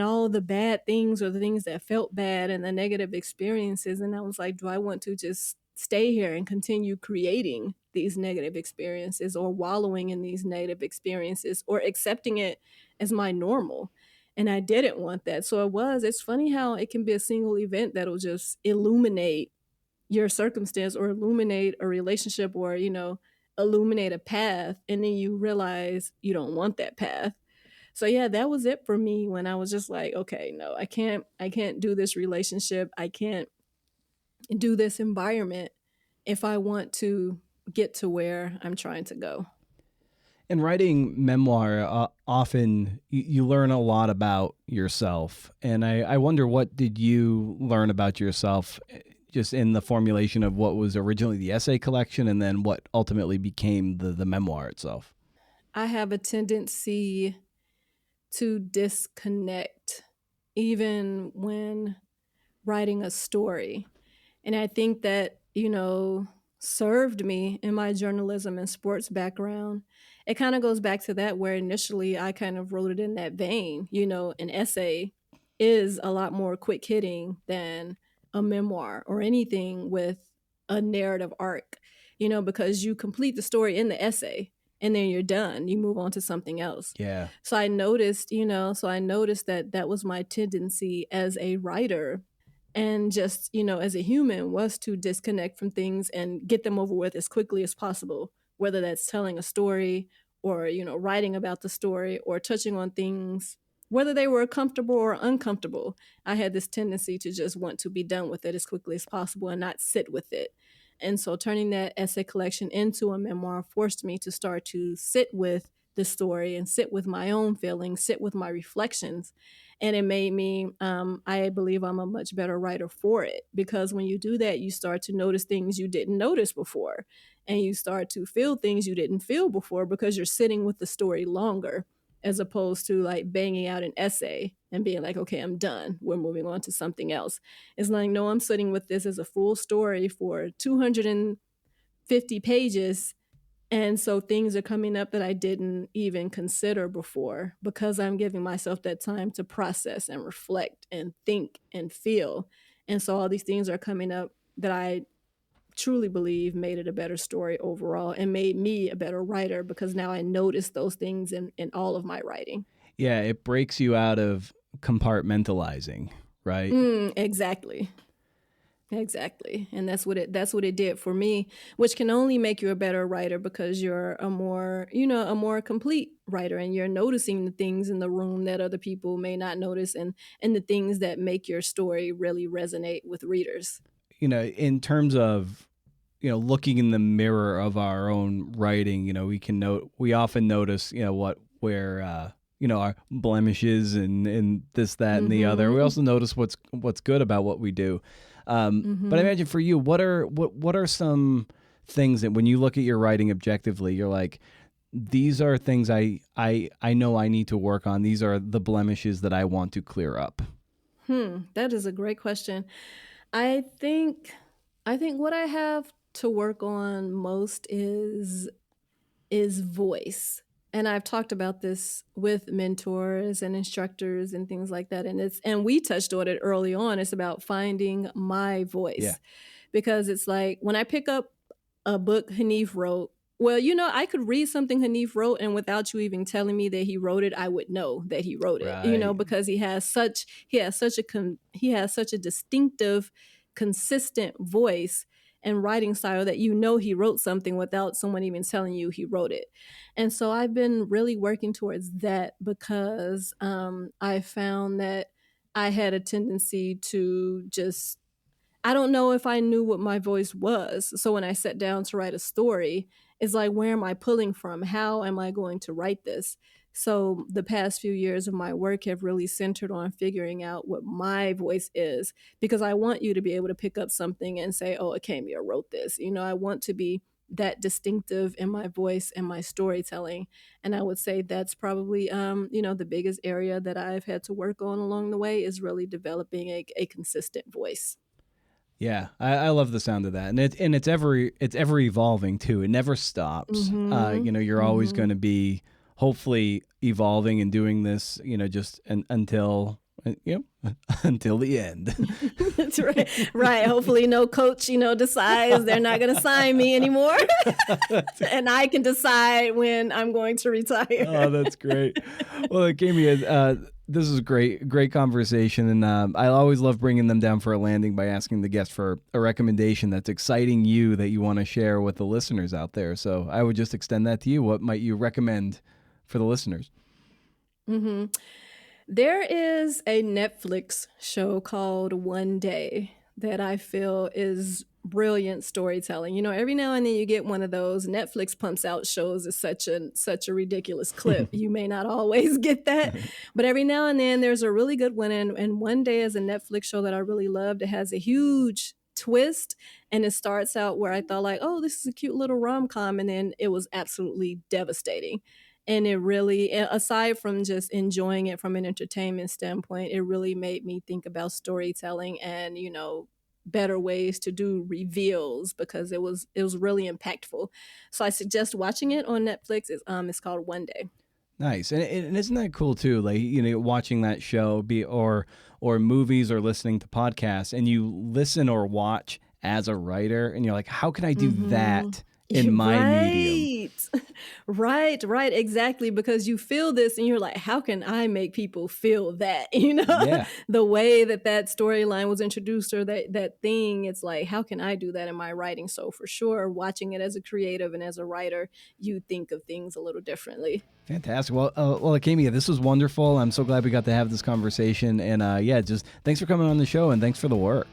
all the bad things or the things that felt bad and the negative experiences. And I was like, do I want to just stay here and continue creating these negative experiences or wallowing in these negative experiences or accepting it as my normal? And I didn't want that. So it's funny how it can be a single event that'll just illuminate your circumstance or illuminate a relationship or, illuminate a path. And then you realize you don't want that path. So yeah, that was it for me when I was just like, okay, no, I can't do this relationship. I can't do this environment if I want to get to where I'm trying to go. In writing memoir, often you learn a lot about yourself. And I wonder, what did you learn about yourself just in the formulation of what was originally the essay collection and then what ultimately became the memoir itself? I have a tendency to disconnect even when writing a story. And I think that, served me in my journalism and sports background. It kind of goes back to that where initially I kind of wrote it in that vein. An essay is a lot more quick hitting than a memoir or anything with a narrative arc, because you complete the story in the essay and then you're done. You move on to something else. Yeah. So I noticed that that was my tendency as a writer and just as a human was to disconnect from things and get them over with as quickly as possible, whether that's telling a story or writing about the story or touching on things whether they were comfortable or uncomfortable. I had this tendency to just want to be done with it as quickly as possible and not sit with it. And so turning that essay collection into a memoir forced me to start to sit with the story and sit with my own feelings, sit with my reflections. And it made me, I believe I'm a much better writer for it, because when you do that, you start to notice things you didn't notice before. And you start to feel things you didn't feel before because you're sitting with the story longer, as opposed to like banging out an essay and being like, okay, I'm done. We're moving on to something else. It's like, no, I'm sitting with this as a full story for 250 pages. And so things are coming up that I didn't even consider before because I'm giving myself that time to process and reflect and think and feel. And so all these things are coming up that I truly believe made it a better story overall and made me a better writer because now I notice those things in all of my writing. Yeah. It breaks you out of compartmentalizing, right? Exactly. Exactly. And that's what it did for me, which can only make you a better writer because you're a more complete writer and you're noticing the things in the room that other people may not notice and the things that make your story really resonate with readers. In terms of, looking in the mirror of our own writing, we often notice, our blemishes and this, that, and the other. We Mhm. also notice what's good about what we do. But I Mhm. imagine for you, what are some things that when you look at your writing objectively, you're like, these are things I know I need to work on. These are the blemishes that I want to clear up. That is a great question. I think I think what I have to work on most is voice. And I've talked about this with mentors and instructors and things like that. And we touched on it early on. It's about finding my Yeah. voice. Because it's like when I pick up a book Hanif wrote, Well, I could read something Hanif wrote, and without you even telling me that he wrote it, I would know that he wrote it. Right. Because he has such a distinctive, consistent voice and writing style that he wrote something without someone even telling you he wrote it. And so I've been really working towards that because I found that I had a tendency to just I don't know if I knew what my voice was. So when I sat down to write a story, it's like, where am I pulling from? How am I going to write this? So the past few years of my work have really centered on figuring out what my voice is because I want you to be able to pick up something and say, oh, Acamea wrote this. I want to be that distinctive in my voice and my storytelling. And I would say that's probably, the biggest area that I've had to work on along the way is really developing a consistent voice. Yeah, I love the sound of that, and it's ever evolving too. It never stops. Mhm. You're always going Mhm. to be hopefully evolving and doing this. Just until until the end. That's right. Right. Hopefully no coach, decides they're not going to sign me anymore. And I can decide when I'm going to retire. Oh, that's great. Well, it gave me this is great conversation, and I always love bringing them down for a landing by asking the guest for a recommendation that's exciting you that you want to share with the listeners out there. So I would just extend that to you. What might you recommend for the listeners? Mhm. There is a Netflix show called One Day that I feel is brilliant storytelling. Every now and then you get one of those. Netflix pumps out shows at such a ridiculous clip. You may not always get that, but every now and then there's a really good one. And One Day is a Netflix show that I really loved. It has a huge twist, and it starts out where I thought like, oh, this is a cute little rom-com, and then it was absolutely devastating. And it really, aside from just enjoying it from an entertainment standpoint, it really made me think about storytelling and, better ways to do reveals because it was really impactful. So I suggest watching it on Netflix. It's called One Day. Nice, and isn't that cool too? Like watching that show, or movies or listening to podcasts, and you listen or watch as a writer, and you're like, how can I do Mhm. that in my medium? Right. Right, exactly, because you feel this and you're like, "How can I make people feel that?" Yeah. The way that storyline was introduced or that thing, it's like, "How can I do that in my writing?" So for sure, watching it as a creative and as a writer, you think of things a little differently. Fantastic. Well, Akemia, this was wonderful. I'm so glad we got to have this conversation. And yeah, just thanks for coming on the show and thanks for the work.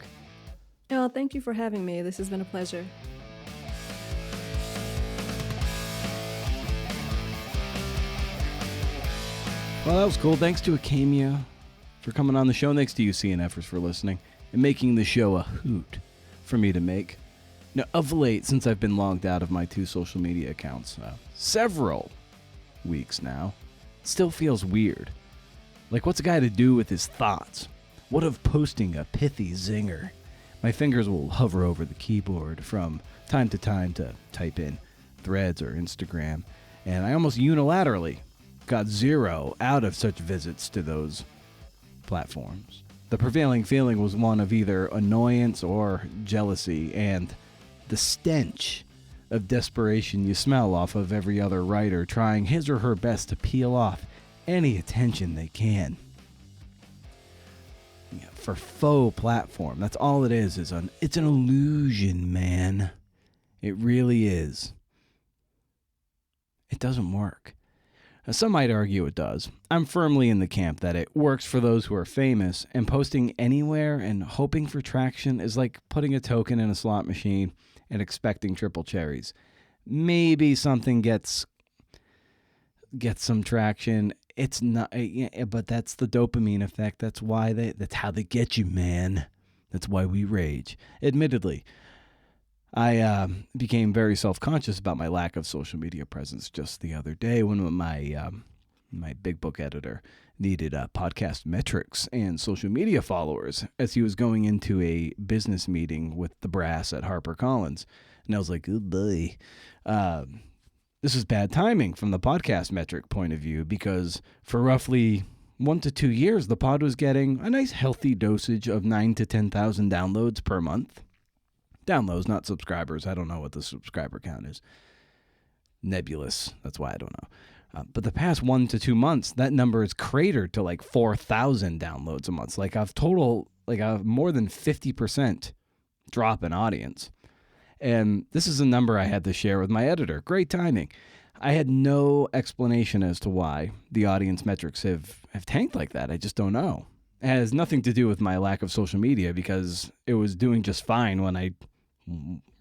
Oh, thank you for having me. This has been a pleasure. Well, that was cool. Thanks to Acamea for coming on the show. Thanks to you, CNFers, for listening and making the show a hoot for me to make. Now, of late, since I've been logged out of my 2 social media accounts, several weeks now, it still feels weird. Like, what's a guy to do with his thoughts? What of posting a pithy zinger? My fingers will hover over the keyboard from time to time to type in Threads or Instagram, and I almost unilaterally got 0 out of such visits to those platforms. The prevailing feeling was one of either annoyance or jealousy, and the stench of desperation you smell off of every other writer trying his or her best to peel off any attention they can. Yeah, for faux platform, that's all it is it's an illusion, man. It really is. It doesn't work. Now, some might argue it does. I'm firmly in the camp that it works for those who are famous, and posting anywhere and hoping for traction is like putting a token in a slot machine and expecting triple cherries. Maybe something gets some traction. It's not, but that's the dopamine effect. That's how they get you, man. That's why we rage. Admittedly, I became very self-conscious about my lack of social media presence just the other day when my big book editor needed podcast metrics and social media followers as he was going into a business meeting with the brass at HarperCollins. And I was like, oh boy, this is bad timing from the podcast metric point of view, because for roughly 1 to 2 years, the pod was getting a nice healthy dosage of 9,000 to 10,000 downloads per month. Downloads, not subscribers. I don't know what the subscriber count is. nebulous. That's why I don't know. But the past 1 to 2 months, that number is cratered to like 4,000 downloads a month. Like I've more than 50% drop in audience. And this is a number I had to share with my editor. Great timing. I had no explanation as to why the audience metrics have tanked like that. I just don't know. It has nothing to do with my lack of social media, because it was doing just fine when I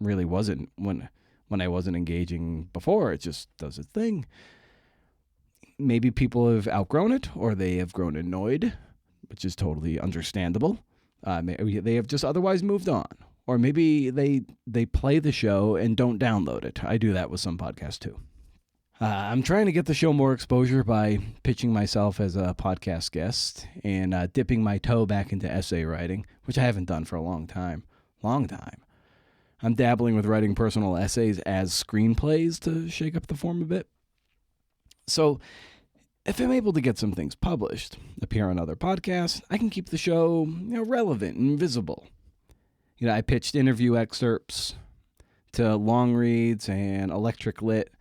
really wasn't, when I wasn't engaging before. It just does its thing. Maybe people have outgrown it, or they have grown annoyed, which is totally understandable. They have just otherwise moved on. Or maybe they play the show and don't download it. I do that with some podcasts too. I'm trying to get the show more exposure by pitching myself as a podcast guest and dipping my toe back into essay writing, which I haven't done for a long time. I'm dabbling with writing personal essays as screenplays to shake up the form a bit. So if I'm able to get some things published, appear on other podcasts, I can keep the show, relevant and visible. I pitched interview excerpts to Long Reads and Electric Lit.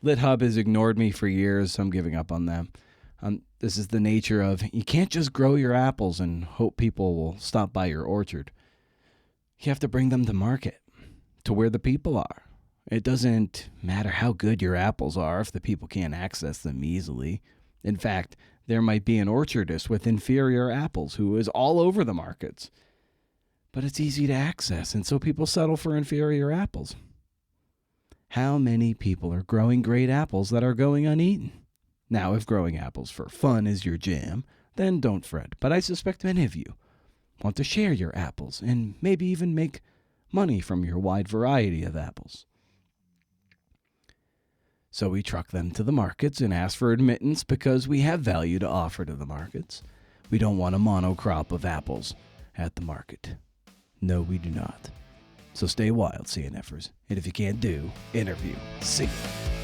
LitHub has ignored me for years, so I'm giving up on them. This is the nature of, you can't just grow your apples and hope people will stop by your orchard. You have to bring them to market, to where the people are. It doesn't matter how good your apples are if the people can't access them easily. In fact, there might be an orchardist with inferior apples who is all over the markets. But it's easy to access, and so people settle for inferior apples. How many people are growing great apples that are going uneaten? Now, if growing apples for fun is your jam, then don't fret. But I suspect many of you want to share your apples and maybe even make money from your wide variety of apples. So we truck them to the markets and ask for admittance because we have value to offer to the markets. We don't want a monocrop of apples at the market. No, we do not. So stay wild, CNFers. And if you can't do, interview. See ya.